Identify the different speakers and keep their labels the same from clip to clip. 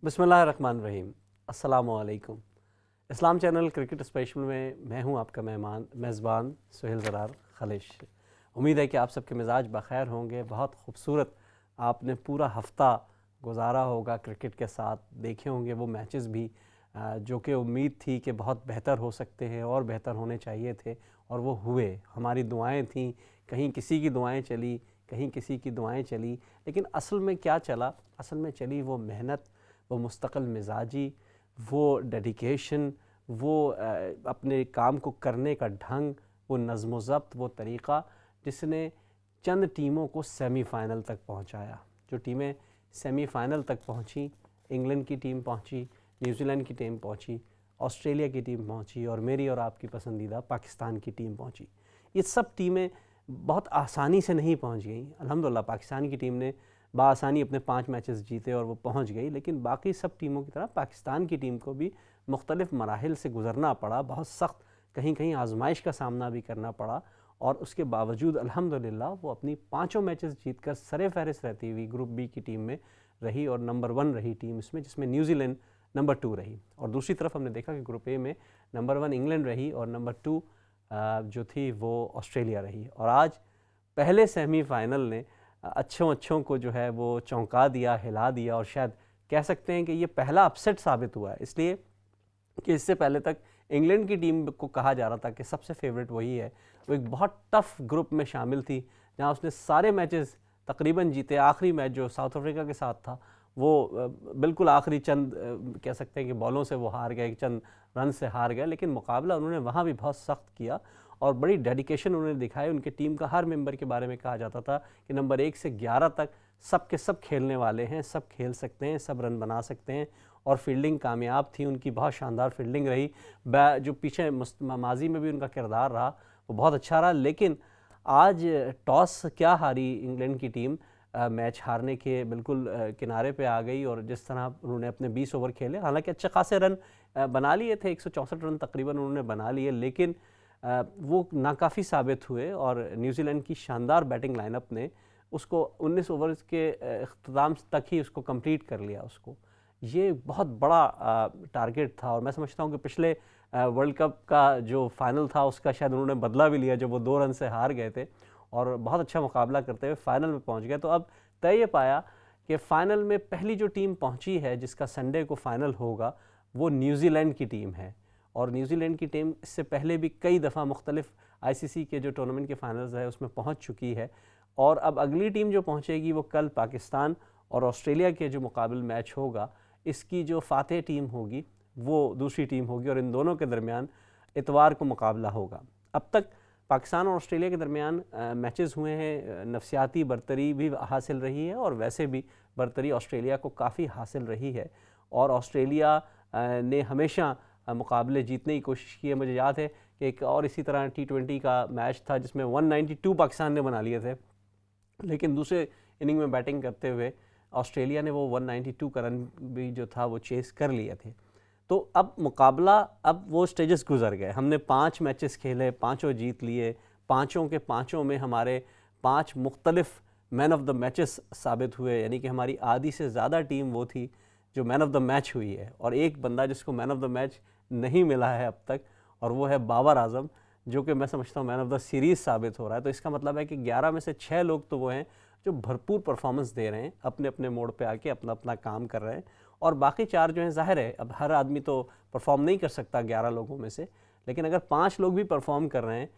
Speaker 1: बिस्मिल्लाहिर्रहमानिर्रहीम। अस्सलामुअलैकुम। इस्लाम channel cricket special में मैं हूं आपका मेज़बान सुहेल ज़रार खलिश। उम्मीद है कि आप सबके मिजाज बखैर होंगे। बहुत खूबसूरत आपने पूरा हफ़्ता गुजारा होगा क्रिकेट के साथ, देखे होंगे वो मैचेस भी जो कि उम्मीद थी कि बहुत बेहतर हो सकते हैं और बेहतर होने चाहिए थे, और वो हुए। हमारी दुआएं थीं, कहीं किसी की दुआएं चली, कहीं किसी की दुआएं चली, लेकिन असल में क्या चला? असल में चली वो मेहनत, वो मुस्तकिल मिजाजी, वो डेडिकेशन, वो अपने काम को करने का ढंग, वो नज़्म व ज़ब्त, वो तरीक़ा जिसने चंद टीमों को सेमीफ़ाइनल तक पहुंचाया। जो टीमें सेमीफ़ाइनल तक पहुंची, इंग्लैंड की टीम पहुंची, न्यूजीलैंड की टीम पहुंची, ऑस्ट्रेलिया की टीम पहुंची, और मेरी और आपकी पसंदीदा पाकिस्तान की टीम पहुंची। ये सब टीमें बहुत आसानी से नहीं पहुंच गई। अल्हम्दुलिल्लाह पाकिस्तान की टीम ने बआसानी अपने 5 मैचेस जीते और वो पहुंच गई, लेकिन बाकी सब टीमों की तरह पाकिस्तान की टीम को भी मुख्तलिफ़ मराहिल से गुज़रना पड़ा, बहुत सख्त कहीं कहीं आजमाइश का सामना भी करना पड़ा, और उसके बावजूद अल्हम्दुलिल्लाह वो अपनी 5 मैचेस जीतकर सरे फहरिस्त रहती हुई ग्रुप बी की टीम में रही और नंबर 1 रही टीम इसमें, जिसमें न्यूजीलैंड नंबर 2 रही। और दूसरी तरफ हमने देखा कि ग्रुप ए में नंबर 1 इंग्लैंड रही और नंबर 2 जो थी वो ऑस्ट्रेलिया रही। और आज पहले सेमीफ़ाइनल ने अच्छों को जो है वो चौंका दिया, हिला दिया, और शायद कह सकते हैं कि ये पहला अपसेट साबित हुआ है, इसलिए कि इससे पहले तक इंग्लैंड की टीम को कहा जा रहा था कि सबसे फेवरेट वही है। वो एक बहुत टफ़ ग्रुप में शामिल थी जहां उसने सारे मैचेस तकरीबन जीते। आखिरी मैच जो साउथ अफ्रीका के साथ था वो बिल्कुल आखिरी चंद कह सकते हैं कि बॉलों से वो हार गए, चंद रन से हार गए, लेकिन मुकाबला उन्होंने वहाँ भी बहुत सख्त किया और बड़ी डेडिकेशन उन्होंने दिखाई। उनके टीम का हर मेंबर के बारे में कहा जाता था कि नंबर 1 से 11 तक सब के सब खेलने वाले हैं, सब खेल सकते हैं, सब रन बना सकते हैं, और फील्डिंग कामयाब थी उनकी, बहुत शानदार फील्डिंग रही। जो पीछे माजी में भी उनका किरदार रहा वो बहुत अच्छा रहा। लेकिन आज टॉस क्या हारी इंग्लैंड की टीम, मैच हारने के बिल्कुल किनारे पे आ गई, और जिस तरह उन्होंने अपने 20 ओवर खेले, हालांकि अच्छे खासे रन बना लिए थे, 164 रन तकरीबन उन्होंने बना लिए, लेकिन वो नाकाफ़ी साबित हुए। और न्यूजीलैंड की शानदार बैटिंग लाइनअप ने उसको 19 ओवर्स के अख्ताम तक ही उसको कंप्लीट कर लिया। उसको ये बहुत बड़ा टारगेट था, और मैं समझता हूँ कि पिछले वर्ल्ड कप का जो फाइनल था उसका शायद उन्होंने बदला भी लिया जब वो 2 रन से हार गए थे, और बहुत अच्छा मुकाबला करते हुए फाइनल में पहुँच गए। तो अब तय ये पाया कि फ़ाइनल में पहली जो टीम पहुँची है जिसका संडे को फ़ाइनल होगा वो न्यूजीलैंड की टीम है। और न्यूजीलैंड की टीम इससे पहले भी कई दफ़ा मुख्तलिफ आईसीसी के जो टूर्नामेंट के फाइनल्स है उसमें पहुंच चुकी है, और अब अगली टीम जो पहुंचेगी वो कल पाकिस्तान और ऑस्ट्रेलिया के जो मुकाबल मैच होगा, इसकी जो फातेह टीम होगी वो दूसरी टीम होगी, और इन दोनों के दरमियान इतवार को मुकाबला होगा। अब तक पाकिस्तान और ऑस्ट्रेलिया के दरमियान मैचेस हुए हैं, नफसियाती बरतरी भी हासिल रही है और वैसे भी बरतरी ऑस्ट्रेलिया को काफ़ी हासिल रही है, और ऑस्ट्रेलिया ने हमेशा मुकाबले जीतने की कोशिश की है। मुझे याद है कि एक और इसी तरह T20 का मैच था जिसमें 192 पाकिस्तान ने बना लिए थे, लेकिन दूसरे इनिंग में बैटिंग करते हुए ऑस्ट्रेलिया ने वो 192 का रन भी जो था वो चेस कर लिए थे। तो अब मुकाबला, अब वो स्टेजेस गुजर गए। हमने 5 मैचेस खेले, 5 जीत लिए, 5 के 5 में हमारे 5 मुख्तलिफ मैन ऑफ द मैचेस साबित हुए, यानी कि हमारी आधी से ज़्यादा टीम वो थी जो मैन ऑफ द मैच हुई है, और एक बंदा जिसको मैन ऑफ द मैच नहीं मिला है अब तक, और वो है बाबर आजम, जो कि मैं समझता हूँ मैन ऑफ द सीरीज़ साबित हो रहा है। तो इसका मतलब है कि 11 में से 6 लोग तो वो हैं जो भरपूर परफॉर्मेंस दे रहे हैं, अपने अपने मोड़ पे आके अपना अपना काम कर रहे हैं, और बाकी 4 जो हैं, ज़ाहिर है अब हर आदमी तो परफॉर्म नहीं कर सकता 11 लोगों में से, लेकिन अगर 5 लोग भी परफॉर्म कर रहे हैं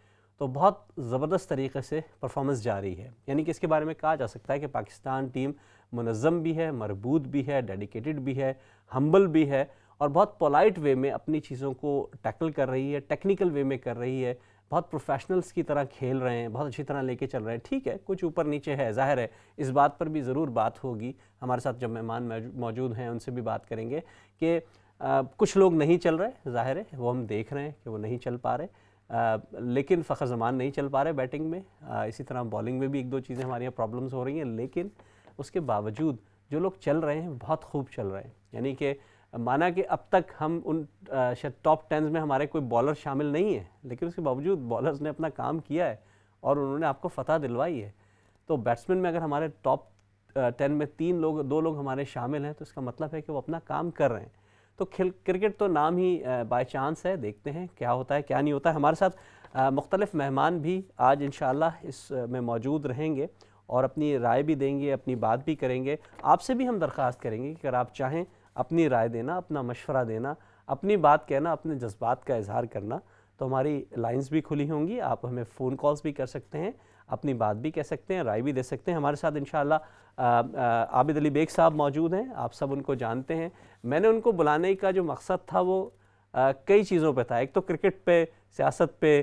Speaker 1: तो बहुत ज़बरदस्त तरीके से परफॉर्मेंस जारी है। यानी कि इसके बारे में कहा जा सकता है कि पाकिस्तान टीम मुनज़्ज़म भी है, मरबूत भी है, डेडिकेटेड भी है, हम्बल भी है, और बहुत पोलाइट वे में अपनी चीज़ों को टैकल कर रही है, टेक्निकल वे में कर रही है, बहुत प्रोफेशनल्स की तरह खेल रहे हैं, बहुत अच्छी तरह लेके चल रहे हैं। ठीक है, कुछ ऊपर नीचे है, ज़ाहिर है, इस बात पर भी ज़रूर बात होगी। हमारे साथ जब मेहमान मौजूद हैं उनसे भी बात करेंगे कि कुछ लोग नहीं चल रहे, ज़ाहिर है वो हम देख रहे हैं कि वो नहीं चल पा रहे, लेकिन फ़खर ज़मान नहीं चल पा रहे बैटिंग में, इसी तरह बॉलिंग में भी 1-2 चीज़ें हमारे यहाँ प्रॉब्लम्स हो रही हैं, लेकिन उसके बावजूद जो लोग चल रहे हैं बहुत खूब चल रहे हैं। यानी कि माना कि अब तक हम उन शायद टॉप 10 में हमारे कोई बॉलर शामिल नहीं है, लेकिन उसके बावजूद बॉलर्स ने अपना काम किया है और उन्होंने आपको फ़तह दिलवाई है। तो बैट्समैन में अगर हमारे टॉप 10 में 2 लोग हमारे शामिल हैं, तो इसका मतलब है कि वो अपना काम कर रहे हैं। तो क्रिकेट तो नाम ही बाय चांस है, देखते हैं क्या होता है क्या नहीं होता है। हमारे साथ मुख्तलिफ मेहमान भी आज इंशाअल्लाह इस में मौजूद रहेंगे और अपनी राय भी देंगे, अपनी बात भी करेंगे। आपसे भी हम दरख्वास्त करेंगे कि अगर आप चाहें अपनी राय देना, अपना मशवरा देना, अपनी बात कहना, अपने जज्बात का इजहार करना, तो हमारी लाइंस भी खुली होंगी। आप हमें फ़ोन कॉल्स भी कर सकते हैं, अपनी बात भी कह सकते हैं, राय भी दे सकते हैं। हमारे साथ इंशाअल्लाह आबिद अली बेग साहब मौजूद हैं, आप सब उनको जानते हैं। मैंने उनको बुलाने का जो मकसद था वो कई चीज़ों पे था। एक तो क्रिकेट पे, सियासत पे,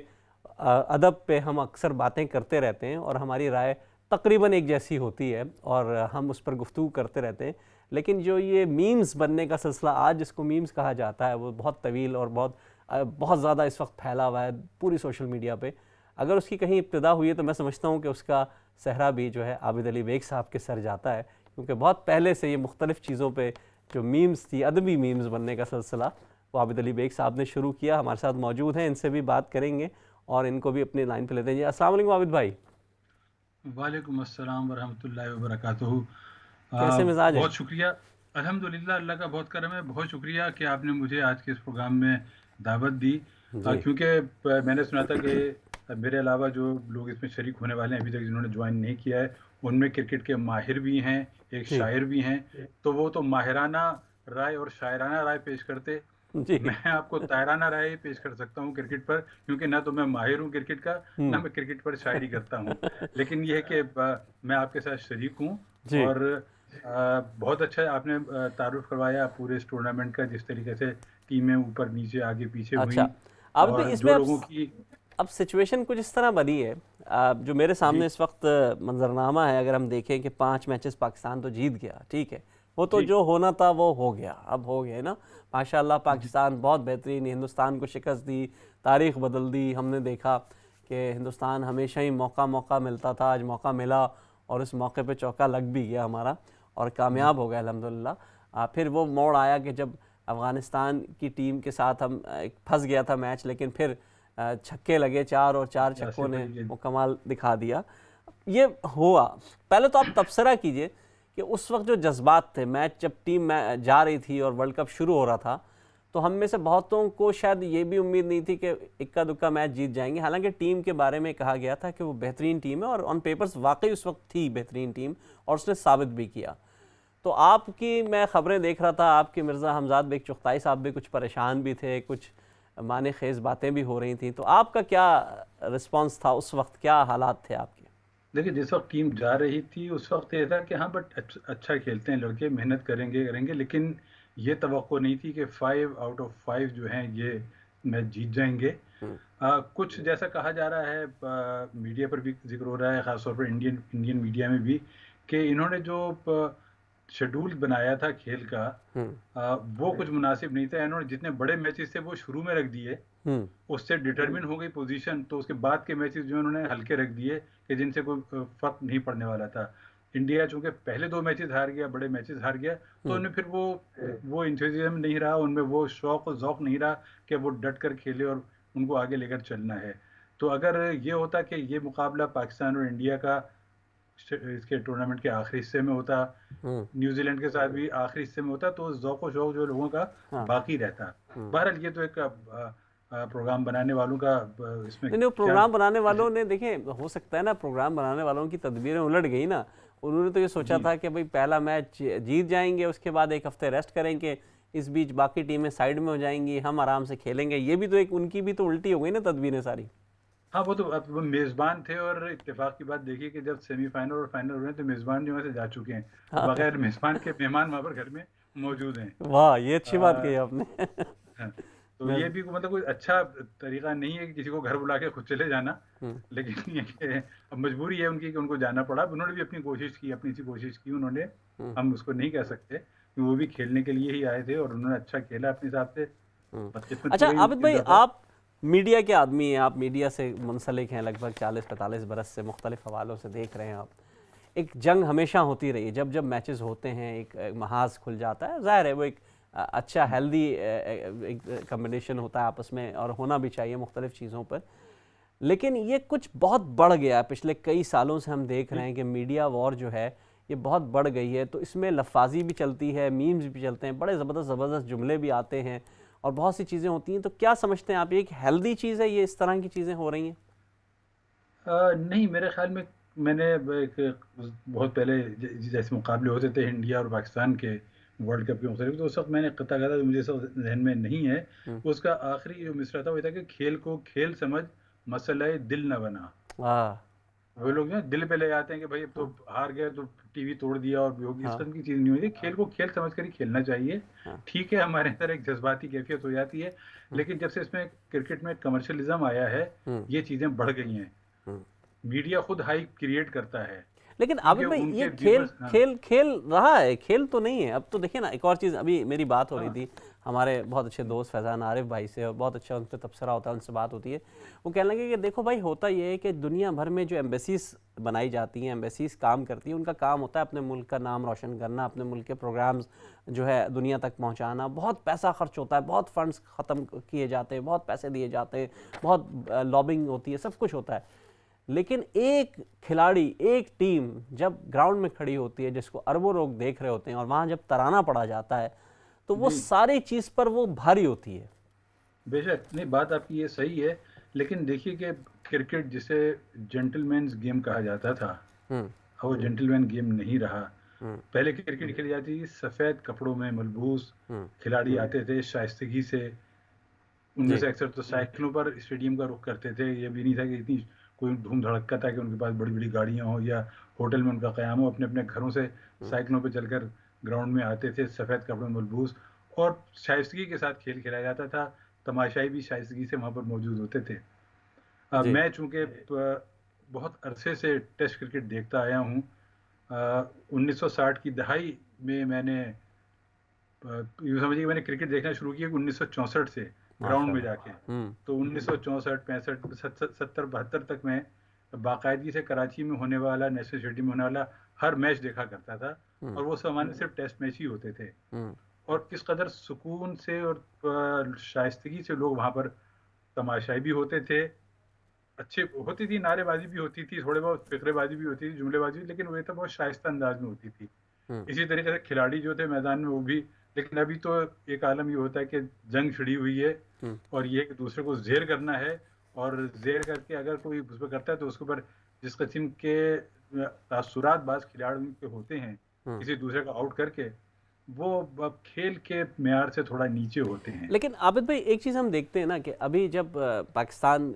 Speaker 1: अदब पे हम अक्सर बातें करते रहते हैं और हमारी राय तकरीबन एक जैसी होती है और हम उस पर गुफ्तगू करते रहते हैं। लेकिन जो ये मीम्स बनने का सिलसिला आज जिसको मीम्स कहा जाता है, वो बहुत तवील और बहुत ज़्यादा इस वक्त फैला हुआ है पूरी सोशल मीडिया पे। अगर उसकी कहीं इब्तिदा हुई है तो मैं समझता हूँ कि उसका सहरा भी जो है आबिद अली बेग साहब के सर जाता है, क्योंकि बहुत पहले से ये मुख्तलिफ़ चीज़ों पे जो मीम्स थी, अदबी मीम्स बनने का सिलसिला, वो आबिद अली बेग साहब ने शुरू किया। हमारे साथ मौजूद हैं, इनसे भी बात करेंगे और इनको भी अपनी लाइन पे लेते हैं। जी अस्सलाम वालेकुम आबिद भाई।
Speaker 2: वालेकुम अस्सलाम वरहमतुल्लाहि वबरकातुहू।
Speaker 1: कैसे मिजाज हैं?
Speaker 2: बहुत शुक्रिया। अल्हम्दुलिल्लाह, अल्लाह का बहुत करम है। बहुत शुक्रिया कि आपने मुझे आज के इस प्रोग्राम में दावत दी,
Speaker 1: जी
Speaker 2: क्योंकि मैंने सुना था कि मेरे अलावा जो लोग इसमें शरीक होने वाले हैं अभी तक जिन्होंने ज्वाइन नहीं किया है, उनमें क्रिकेट के माहिर भी हैं, एक
Speaker 1: जी
Speaker 2: शायर भी हैं। तो वो तो माहिराना राय और शायराना राय पेश करते।
Speaker 1: जी।
Speaker 2: मैं आपको तायराना राय पेश कर सकता हूँ क्रिकेट पर, क्योंकि ना तो मैं माहिर हूँ क्रिकेट का, ना मैं क्रिकेट पर शायरी करता हूँ। लेकिन यह है कि मैं आपके साथ शरीक हूँ।
Speaker 1: जी
Speaker 2: और बहुत अच्छा आपने तारुफ करवाया पूरे इस टूर्नामेंट का, जिस तरीके से टीमें ऊपर नीचे आगे पीछे
Speaker 1: अच्छा
Speaker 2: हुई
Speaker 1: आबिद भाई,
Speaker 2: और
Speaker 1: इसमें
Speaker 2: जो लोगों की।
Speaker 1: अब सिचुएशन कुछ इस तरह बनी है, जो मेरे
Speaker 2: जी
Speaker 1: सामने इस वक्त मंजरनामा है। अगर हम देखें कि 5 मैचेस पाकिस्तान तो जीत गया, ठीक है, वो तो
Speaker 2: जी
Speaker 1: जो होना था वो हो गया, अब हो गया है ना। माशाल्लाह
Speaker 2: जी
Speaker 1: पाकिस्तान बहुत बेहतरीन हिंदुस्तान को शिकस्त दी, तारीख बदल दी। हमने देखा कि हिंदुस्तान हमेशा ही मौका मिलता था, आज मौका मिला और इस मौके पे चौका लग भी गया हमारा और
Speaker 2: जी
Speaker 1: कामयाब हो गया अल्हम्दुलिल्लाह। फिर वो मोड़ आया कि जब अफ़गानिस्तान की टीम के साथ हम फंस गया था मैच, लेकिन फिर छक्के लगे 4 और 4 छक्कों
Speaker 2: आसिफ
Speaker 1: ने
Speaker 2: अली के।
Speaker 1: वो कमाल दिखा दिया। ये हुआ। पहले तो आप तबसरा कीजिए कि उस वक्त जो जज्बात थे, मैच जब टीम जा रही थी और वर्ल्ड कप शुरू हो रहा था, तो हम में से बहुतों को शायद ये भी उम्मीद नहीं थी कि इक्का दुक्का मैच जीत जाएंगे। हालांकि टीम के बारे में कहा गया था कि वो बेहतरीन टीम है और ऑन पेपर्स वाकई उस वक्त थी बेहतरीन टीम और उसने साबित भी किया। तो आपकी मैं ख़बरें देख रहा था, आपके मिर्ज़ा हमजाद बेग चुगताई साहब भी कुछ परेशान भी थे, कुछ माने खेज बातें भी हो रही थी। तो आपका क्या रिस्पांस था उस वक्त, क्या हालात थे आपके?
Speaker 2: देखिए, जिस वक्त टीम जा रही थी उस वक्त ये था कि हाँ, बट अच्छा खेलते हैं लड़के, मेहनत करेंगे करेंगे, लेकिन ये तवक्को नहीं थी कि 5 आउट ऑफ 5 जो हैं ये मैच जीत जाएंगे।
Speaker 1: हम्म,
Speaker 2: कुछ जैसा कहा जा रहा है, मीडिया पर भी जिक्र हो रहा है, खासतौर पर इंडियन मीडिया में भी, कि इन्होंने जो शेड्यूल बनाया था खेल का,
Speaker 1: हम्म,
Speaker 2: वो कुछ मुनासिब नहीं था। इन्होंने जितने बड़े मैचेस थे वो शुरू में रख दिए,
Speaker 1: हम्म,
Speaker 2: उससे डिटरमिन हो गई पोजीशन, तो उसके बाद के मैचेस जो उन्होंने हल्के रख दिए कि जिनसे कोई फर्क नहीं पड़ने वाला था। इंडिया चूंकि पहले 2 मैचेस हार गया, बड़े मैचेस हार गया, तो
Speaker 1: हम्म,
Speaker 2: उनमें फिर वो इंथुजियाज्म नहीं रहा, उनमें वो शौक और ज़ौक नहीं रहा कि वो डट कर खेले और उनको आगे लेकर चलना है। तो अगर ये होता कि ये मुकाबला पाकिस्तान और इंडिया का इसके टूर्नामेंट के आखिरी हिस्से में होता,
Speaker 1: हम्म,
Speaker 2: न्यूजीलैंड के साथ भी आखिरी हिस्से में होता, तो ज़ौक़ और शौक़ जो लोगों का
Speaker 1: हाँ,
Speaker 2: बाकी रहता।
Speaker 1: हम्म।
Speaker 2: बहरहाल ये तो एक प्रोग्राम बनाने वालों का इसमें
Speaker 1: नहीं नहीं, वो
Speaker 2: क्या।
Speaker 1: प्रोग्राम बनाने वालों ने, देखें, हो सकता है ना प्रोग्राम बनाने वालों की तदबीरें उलट गई ना। उन्होंने तो ये सोचा
Speaker 2: जी
Speaker 1: था कि भाई पहला मैच जीत जाएंगे, उसके बाद एक हफ्ते रेस्ट करेंगे, इस बीच बाकी टीमें साइड में हो जाएंगी, हम आराम से खेलेंगे। ये भी तो एक उनकी भी तो उल्टी हो गई ना तदबीरें सारी।
Speaker 2: हाँ, वो तो अब वो मेज़बान थे, और इत्तेफाक की बात देखिए कि जब सेमीफाइनल और फाइनल हुए तो मेज़बान जो वहाँ से जा चुके हैं, तो
Speaker 1: हाँ,
Speaker 2: बगैर मेज़बान के मेहमान वहाँ पर घर में मौजूद हैं।
Speaker 1: वाह, ये अच्छी बात
Speaker 2: आ,
Speaker 1: कही आपने।
Speaker 2: हाँ, तो
Speaker 1: मैं
Speaker 2: ये भी मतलब कोई अच्छा तरीका नहीं है कि किसी को घर बुला के खुद चले जाना।
Speaker 1: हम्म,
Speaker 2: लेकिन ये कि अब मजबूरी है उनकी कि उनको जाना पड़ा। उन्होंने भी अपनी कोशिश की, अपनी सी कोशिश की उन्होंने,
Speaker 1: हम्म,
Speaker 2: हम उसको नहीं कह सकते कि वो भी खेलने के लिए ही आए थे और उन्होंने अच्छा खेला अपने हिसाब से।
Speaker 1: हम्म।
Speaker 2: बदकिस्मती
Speaker 1: अच्छा
Speaker 2: रही
Speaker 1: आबिद
Speaker 2: उनकी इस
Speaker 1: भाई,
Speaker 2: दफा।
Speaker 1: आप मीडिया के आदमी हैं, आप मीडिया से मुंसलिक हैं, लगभग 40-45 बरस से मुख्तलिफ हवालों से देख रहे हैं आप। एक जंग हमेशा होती रही है, जब जब मैचेस होते हैं एक महाज खुल जाता है, ज़ाहिर है वो एक अच्छा हेल्दी एक कम्बिनेशन होता है आपस में और होना भी चाहिए मुख्तलिफ चीज़ों पर। लेकिन ये कुछ बहुत बढ़ गया है, पिछले कई सालों से हम देख रहे
Speaker 2: जी
Speaker 1: हैं कि मीडिया वॉर जो है ये बहुत बढ़ गई है, तो इसमें लफाजी भी चलती है, मीम्स भी चलते हैं, बड़े ज़बरदस्त जुमले भी आते हैं और बहुत सी चीज़ें होती हैं। तो क्या समझते हैं आप, ये एक हेल्दी चीज़ है, ये इस तरह की चीज़ें हो रही हैं?
Speaker 2: नहीं, मेरे ख्याल में मैंने एक बहुत पहले जैसे मुकाबले होते थे इंडिया और पाकिस्तान के वर्ल्ड कप के मुख्तलिफ, तो उस वक्त मैंने कहा था, मुझे इस वक्त जहन में नहीं है, उसका आखिरी जो मिसरा था वो था कि खेल को खेल समझ मसला दिल न बना। वो लोग जो दिल पे ले जाते हैं कि भाई अब तो हार गए तो टीवी तोड़ दिया और भी होगी, इस किस्म की चीज़ नहीं होती। खेल को खेल समझ कर ही खेलना चाहिए। ठीक है, हमारे अंदर एक जज्बाती कैफियत हो जाती है, लेकिन जब से इसमें क्रिकेट में कमर्शियलिज्म आया है, ये चीज़ें बढ़ गई हैं। मीडिया खुद हाइप क्रिएट करता है,
Speaker 1: लेकिन आबिद भाई ये खेल खेल खेल रहा है, खेल तो नहीं है। अब तो देखिए ना, एक और चीज़, अभी मेरी बात हो रही थी हमारे बहुत अच्छे दोस्त फैज़ान आरिफ भाई से, और बहुत अच्छा उन पर तबसरा होता है, उनसे बात होती है। वो कहने लगे कि देखो भाई, होता ये है कि दुनिया भर में जो एम्बेसीज बनाई जाती हैं, एम्बेसीज काम करती हैं, उनका काम होता है अपने मुल्क का नाम रोशन करना, अपने मुल्क के प्रोग्राम्स जो है दुनिया तक पहुंचाना। बहुत पैसा खर्च होता है, बहुत फंड्स ख़त्म किए जाते हैं, बहुत पैसे दिए जाते हैं, बहुत लॉबिंग होती है, सब कुछ होता है। लेकिन एक खिलाड़ी, एक टीम जब ग्राउंड में खड़ी होती है, जिसको अरबों लोग देख रहे होते हैं, और वहाँ जब तराना पड़ा जाता है, तो वो सारी चीज़ पर वो भारी होती है।
Speaker 2: बेशक, नहीं, बात आपकी ये सही है, लेकिन देखिए कि क्रिकेट जिसे जेंटलमैन्स गेम कहा जाता था, वो जेंटलमैन गेम नहीं रहा। पहले क्रिकेट खेली जाती थी सफ़ेद कपड़ों में मलबूस, खिलाड़ी आते थे शाइस्तगी से, उनमें से अक्सर तो साइकिलों पर स्टेडियम का रुख करते थे। ये भी नहीं था कि इतनी कोई धूम धड़क्का था कि उनके पास बड़ी बड़ी गाड़ियां हो या होटल में उनका क़याम हो। अपने अपने घरों से साइकिलों पे चलकर ग्राउंड में आते थे, सफ़ेद कपड़ों में मलबूस, और शाइस्तगी के साथ खेल खेला जाता था। तमाशाई भी शाइस्तगी से वहाँ पर मौजूद होते थे। मैं चूँकि बहुत अरसे से टेस्ट क्रिकेट देखता आया हूँ, 1960 की दहाई में मैंने यूँ समझिए मैंने क्रिकेट देखना शुरू किया 1964 से ग्राउंड में जाके। तो 1964, 65, 70, 72 तक मैं बाकायदगी से कराची में होने वाला, नेशनल स्टेडियम में होने वाला हर मैच देखा करता था, और वो सामान्य सिर्फ टेस्ट मैच ही होते थे। और किस कदर सुकून से और शाइस्तगी से लोग वहाँ पर तमाशाई भी होते थे, अच्छे होती थी, नारेबाजी भी होती थी, थोड़े बहुत फिक्रेबाजी भी होती थी, जुमलेबाजी, लेकिन वो तो बहुत शाइस्ता अंदाज में होती थी। इसी तरीके से खिलाड़ी जो थे मैदान में वो भी, लेकिन अभी तो एक आलम ये होता है कि जंग छिड़ी हुई है, और ये एक दूसरे को ज़ेर करना है, और ज़ेर करके अगर कोई उस पर करता है तो उसके ऊपर जिस किस्म के तासुरात बाज़ खिलाड़ियों के होते हैं किसी दूसरे को आउट करके, वो खेल के मेयार से थोड़ा नीचे होते हैं।
Speaker 1: लेकिन आबिद भाई, एक चीज़ हम देखते हैं ना कि अभी जब पाकिस्तान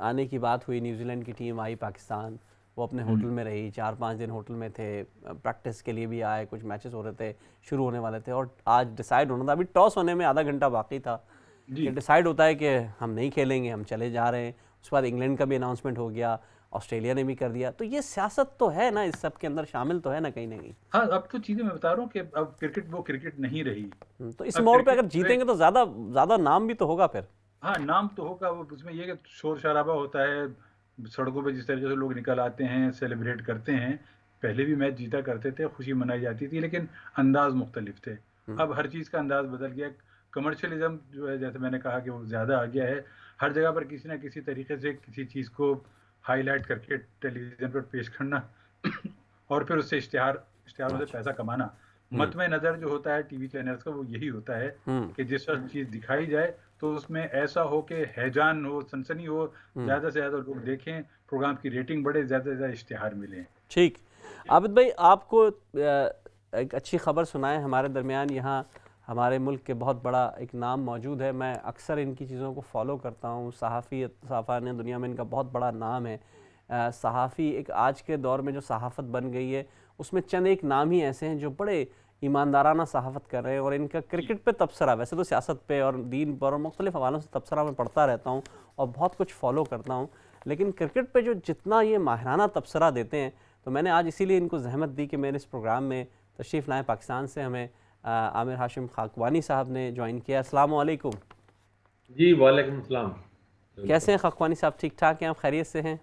Speaker 1: आने की बात हुई, न्यूजीलैंड की टीम आई पाकिस्तान, वो अपने होटल में रही, 4-5 दिन होटल में थे, प्रैक्टिस के लिए भी आए, कुछ मैचेस हो रहे थे, शुरू होने वाले थे, और आज डिसाइड होना था। अभी टॉस होने में आधा घंटा बाकी था कि डिसाइड होता है कि हम नहीं खेलेंगे, हम चले जा रहे हैं। उसके बाद इंग्लैंड का भी अनाउंसमेंट हो गया, ऑस्ट्रेलिया ने भी कर दिया। तो ये सियासत तो है ना, इस सब के अंदर शामिल तो है ना कहीं ना कहीं।
Speaker 2: हाँ, अब तो चीज़ें मैं बता रहा हूँ कि अब क्रिकेट वो क्रिकेट नहीं रही।
Speaker 1: तो इस मोड़ पे अगर जीतेंगे तो ज़्यादा नाम भी तो होगा फिर।
Speaker 2: हाँ, नाम तो होगा, वो उसमें ये कि शोर शराबा होता है सड़कों पे, जिस तरीके से लोग निकल आते हैं, सेलिब्रेट करते हैं। पहले भी मैच जीता करते थे, खुशी मनाई जाती थी, लेकिन अंदाज मुख्तलिफ थे। अब हर चीज़ का अंदाज बदल गया। कमर्शियलिज्म जो है, जैसे मैंने कहा कि वो ज़्यादा आ गया है। हर जगह पर किसी ना किसी तरीके से किसी चीज़ को हाईलाइट करके टेलीविज़न पर पेश करना और फिर उससे इश्तिहारों से पैसा कमाना। मतमे नज़र जो होता है टीवी चैनल्स का, वो यही होता है कि जिस वक्त चीज़ दिखाई जाए तो उसमें ऐसा हो कि हैजान हो, सनसनी हो, ज़्यादा से ज़्यादा लोग देखें, प्रोग्राम की रेटिंग बढ़े, ज़्यादा से ज़्यादा इश्तिहार मिलें।
Speaker 1: ठीक, आबिद भाई, आपको एक अच्छी खबर सुनाएं। हमारे दरमियान यहाँ हमारे मुल्क के बहुत बड़ा एक नाम मौजूद है, मैं अक्सर इनकी चीज़ों को फॉलो करता हूँ। सहाफ़ा ने दुनिया में इनका बहुत बड़ा नाम है। सहाफ़ी एक आज के दौर में जो सहाफ़त बन गई है, उसमें चंद एक नाम ही ऐसे हैं जो बड़े ईमानदाराना सहाफ़त कर रहे हैं, और इनका क्रिकेट पे तबसरा, वैसे तो सियासत पे और दीन पर और मुख्तलिफ हवालों से तबसरा मैं पढ़ता रहता हूँ और बहुत कुछ फॉलो करता हूँ, लेकिन क्रिकेट पे जो जितना ये माहिराना तबसरा देते हैं, तो मैंने आज इसीलिए इनको जहमत दी कि मेरे इस प्रोग्राम में तशरीफ़ लाएँ। पाकिस्तान से हमें आमिर हाशिम खाकवानी साहब ने ज्वाइन किया। अस्सलाम वालेकुम।
Speaker 3: जी वालेकुम सलाम।
Speaker 1: कैसे हैं खाकवानी साहब, ठीक ठाक हैं आप, खैरियत से हैं?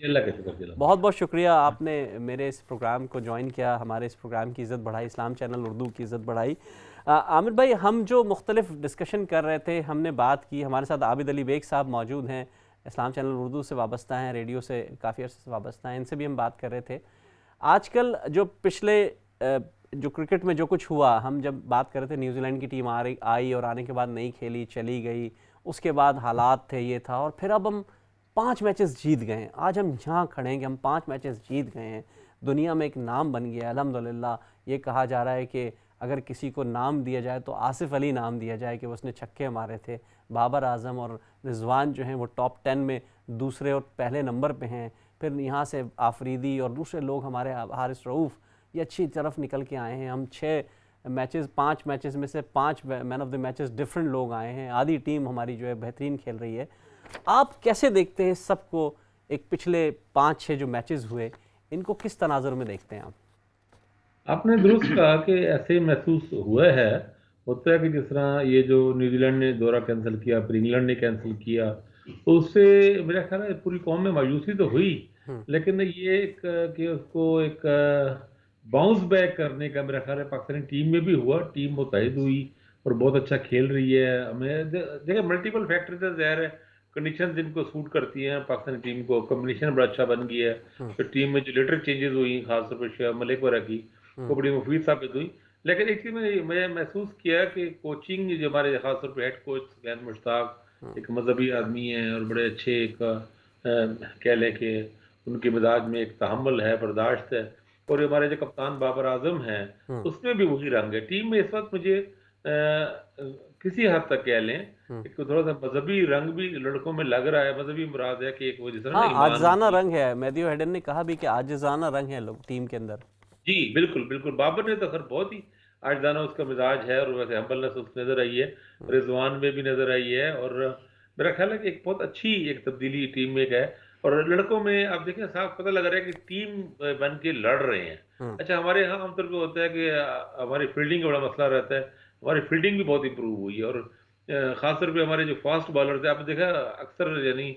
Speaker 3: अल्लाह का शुक्र।
Speaker 1: बहुत बहुत शुक्रिया, आपने मेरे इस प्रोग्राम को ज्वाइन किया, हमारे इस प्रोग्राम की इज़्ज़त बढ़ाई, इस्लाम चैनल उर्दू की इज़्ज़त बढ़ाई। आमिर भाई, हम जो मुख्तलिफ डिस्कशन कर रहे थे, हमने बात की, हमारे साथ आबिद अली बेग साहब मौजूद हैं, इस्लाम चैनल उर्दू से वाबस्ता हैं, रेडियो से काफ़ी अर्से से वाबस्ता हैं, इनसे भी हम बात कर रहे थे। आजकल जो पिछले जो क्रिकेट में जो कुछ हुआ, हम जब बात कर रहे थे न्यूजीलैंड की टीम आई और आने के बाद नहीं खेली, चली गई, उसके बाद हालात थे, ये था, और फिर अब हम 5 मैचेस जीत गए हैं। आज हम यहाँ खड़े हैं कि हम 5 मैचेस जीत गए हैं, दुनिया में एक नाम बन गया अल्हम्दुलिल्लाह। ये कहा जा रहा है कि अगर किसी को नाम दिया जाए तो आसिफ अली नाम दिया जाए कि उसने छक्के मारे थे। बाबर आजम और रिजवान जो हैं वो टॉप 10 में दूसरे और पहले नंबर पे हैं। फिर यहाँ से आफरीदी और दूसरे लोग, हमारे हारिस रऊफ़, ये अच्छी तरफ निकल के आए हैं। हम 5 मैचेस में से 5 man of the matches different लोग आए हैं। आधी टीम हमारी जो है बेहतरीन खेल रही है। आप कैसे देखते हैं सबको? एक पिछले 5-6 जो मैचेस हुए, इनको किस तनाजुर में देखते हैं आप?
Speaker 3: आपने दुरुस्त कहा कि ऐसे महसूस हुआ है। होता है कि जिस तरह ये जो न्यूजीलैंड ने दौरा कैंसिल किया, फिर इंग्लैंड ने कैंसिल किया, तो उससे मेरा ख्याल है पूरी कौम में मायूसी तो हुई, लेकिन ये एक कि उसको एक बाउंस बैक करने का मेरा ख्याल है पाकिस्तानी टीम में भी हुआ। टीम मुतहद हुई और बहुत अच्छा खेल रही है। हमें देखिए मल्टीपल फैक्टर्स है, ज़ाहिर है कंडीशन जिनको सूट करती हैं पाकिस्तानी टीम को, कम्बिनेशन बड़ा अच्छा बन गया है। तो टीम में जो लेटर चेंजेस हुई, खासतौर पर शेख मलिक वगैरह की, वो बड़ी मुफीद साबित हुई। लेकिन एक चीज़ मैं महसूस किया कि कोचिंग जो हमारे खासतौर पर हेड कोच सफियान मुश्ताक एक मजहबी आदमी हैं और बड़े अच्छे एक कह लें कि उनके मिजाज में एक तहम्मुल है, बर्दाश्त है। और हमारे जो कप्तान बाबर आजम हैं, उसमें भी वही रंग है। टीम में इस वक्त मुझे किसी हद तक कह लें एक थोड़ा सा मजहबी रंग भी लड़कों में लग रहा है। मजहबी मुराद है कि एक वो जिस तरह
Speaker 1: हाँ,
Speaker 3: ईमान
Speaker 1: आजिज़ाना रंग है। मैथ्यू हेडन ने कहा भी कि आजिज़ाना रंग है लोग टीम के अंदर।
Speaker 3: जी बिल्कुल बिल्कुल। बाबर ने तो खैर बहुत ही आजदाना उसका मिजाज है और वैसे हम्बलनेस उसमें नजर आई है, रिजवान में भी नजर आई है। और मेरा ख्याल है कि एक बहुत अच्छी एक तब्दीली टीम में है। और लड़कों में आप देखें साफ पता लग रहा है कि टीम बन के लड़ रहे हैं। अच्छा, हमारे यहाँ आमतौर पर होता है कि हमारी फील्डिंग का बड़ा मसला रहता है। हमारी फील्डिंग भी बहुत इंप्रूव हुई है और खासतौर पे हमारे जो फास्ट बॉलर थे, आपने देखा अक्सर यानी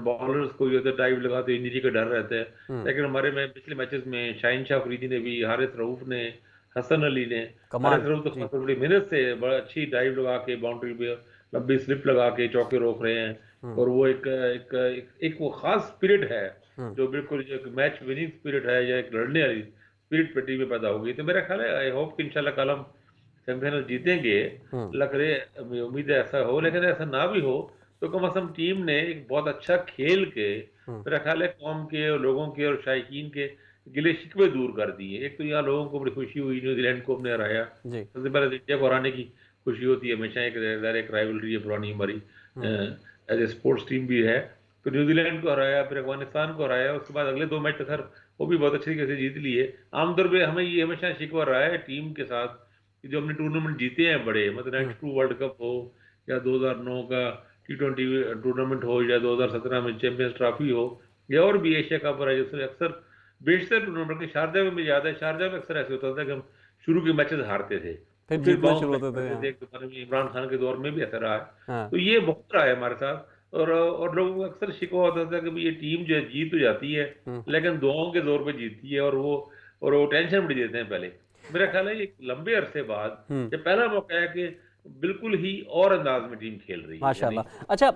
Speaker 3: बॉलर्स को ये डाइव लगाते इंजरी का डर रहता है। लेकिन हमारे में पिछले मैचेस में शाहीन शाह अफरीदी ने भी, हारिस रऊफ ने, हसन अली ने, हारिस रऊफ तो खासतौर बड़ी मेहनत से बड़ा अच्छी डाइव लगा के बाउंड्री पे लंबी स्लिप लगा के चौके रोक रहे हैं। और वो एक वो खास स्पिरिट है जो बिल्कुल जो मैच विनिंग स्पिरिट है या एक लड़ने वाली स्पिरिट पे टीम में पैदा होगी। तो मेरा ख्याल है आई होप कि इंशाल्लाह कल हम सेमीफाइनल जीतेंगे। लग रहे उम्मीद है ऐसा हो, लेकिन ऐसा ना भी हो तो कम अज कम टीम ने एक बहुत अच्छा खेल के मेरा ख्याल है कौम के और लोगों के और शायकीन के गिले शिकवे दूर कर दिए। एक तो यहाँ लोगों को बड़ी खुशी हुई न्यूजीलैंड को हमने हराया। सबसे पहले इंडिया को हराने की खुशी होती है हमेशा, एक राइवलरी है पुरानी हमारी, एज ए स्पोर्ट्स टीम भी है। तो न्यूजीलैंड को हराया, फिर अफगानिस्तान को हराया, उसके बाद अगले 2 मैच तो खैर वो भी बहुत अच्छे तरीके से जीत लिए। आमतौर पर हमें ये हमेशा शिकवा रहा है टीम के साथ कि जो हमने टूर्नामेंट जीते हैं बड़े, मतलब 92 वर्ल्ड कप हो या 2009 का T20 टूर्नामेंट हो या 2017 में चैंपियंस ट्रॉफी हो या और भी एशिया कप रहा है, जिसमें अक्सर बेशतर टूर्नामेंट के शारजा में मुझे याद है, शारजा में अक्सर ऐसे होता था कि हम शुरू के मैचेस हारते थे,
Speaker 1: फिर जीतना शुरू होते
Speaker 3: थे। इमरान खान के दौर में भी ऐसा रहा है। तो ये बहुत रहा है हमारे साथ। और लोगों को अक्सर शिकवा होता था कि ये टीम जो है जीत तो जाती है लेकिन दुआओं के जोर पे जीतती है, और वो टेंशन बड़ी देते हैं पहले। मेरा ख्याल है एक लंबे अरसे बाद ये पहला मौका है कि बिल्कुल ही और अंदाज में टीम खेल रही है
Speaker 1: माशाल्लाह। अच्छा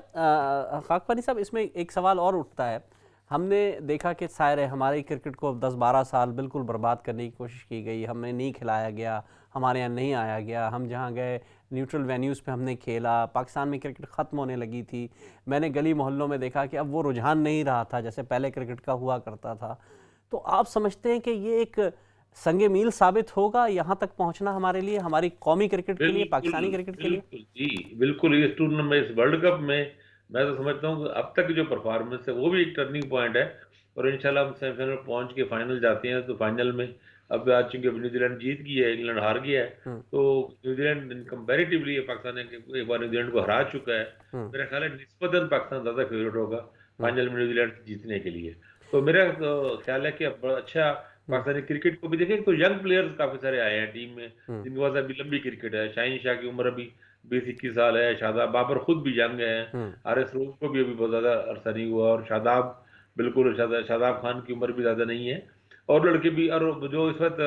Speaker 1: खाकपानी साहब, इसमें एक सवाल और उठता है। हमने देखा कि शायर हमारे क्रिकेट को 10-12 साल बिल्कुल बर्बाद करने की कोशिश की गई, हमें नहीं खिलाया गया, हमारे यहाँ नहीं आया गया, हम जहाँ गए न्यूट्रल वेन्यूज़ पे हमने खेला, पाकिस्तान में क्रिकेट ख़त्म होने लगी थी। मैंने गली मोहल्लों में देखा कि अब वो रुझान नहीं रहा था जैसे पहले क्रिकेट का हुआ करता था। तो आप समझते हैं कि ये एक संगे मील साबित होगा यहाँ तक पहुँचना हमारे लिए, हमारी कौमी क्रिकेट के लिए, पाकिस्तानी क्रिकेट के लिए?
Speaker 3: जी बिल्कुल। इस टूर्नामेंट, इस वर्ल्ड कप में मैं तो समझता हूँ कि अब तक जो परफॉर्मेंस है वो भी एक टर्निंग पॉइंट है। और इंशाल्लाह हम सेमीफाइनल पहुंच के फाइनल जाते हैं। तो फाइनल में अब आज चूंकि न्यूजीलैंड जीत गई है, इंग्लैंड हार गया है, तो न्यूजीलैंड कंपैरेटिवली पाकिस्तान एक बार न्यूजीलैंड को हरा चुका है। मेरा ख्याल है निस्बतन पाकिस्तान ज्यादा फेवरेट होगा फाइनल में न्यूजीलैंड जीतने के लिए। तो मेरा ख्याल है कि अब अच्छा पाकिस्तानी क्रिकेट को भी देखें तो यंग प्लेयर्स काफी सारे आए हैं टीम में जिनके पास अभी लंबी क्रिकेट है। शाहीन शाह की उम्र अभी 20-21 साल है, शादाब बाबर खुद भी यंग है, हारिस रऊफ को भी अभी बहुत ज्यादा अरसा नहीं हुआ, और शादाब बिल्कुल शादाब खान की उम्र भी ज्यादा नहीं है। और लड़के भी, और जो इस वक्त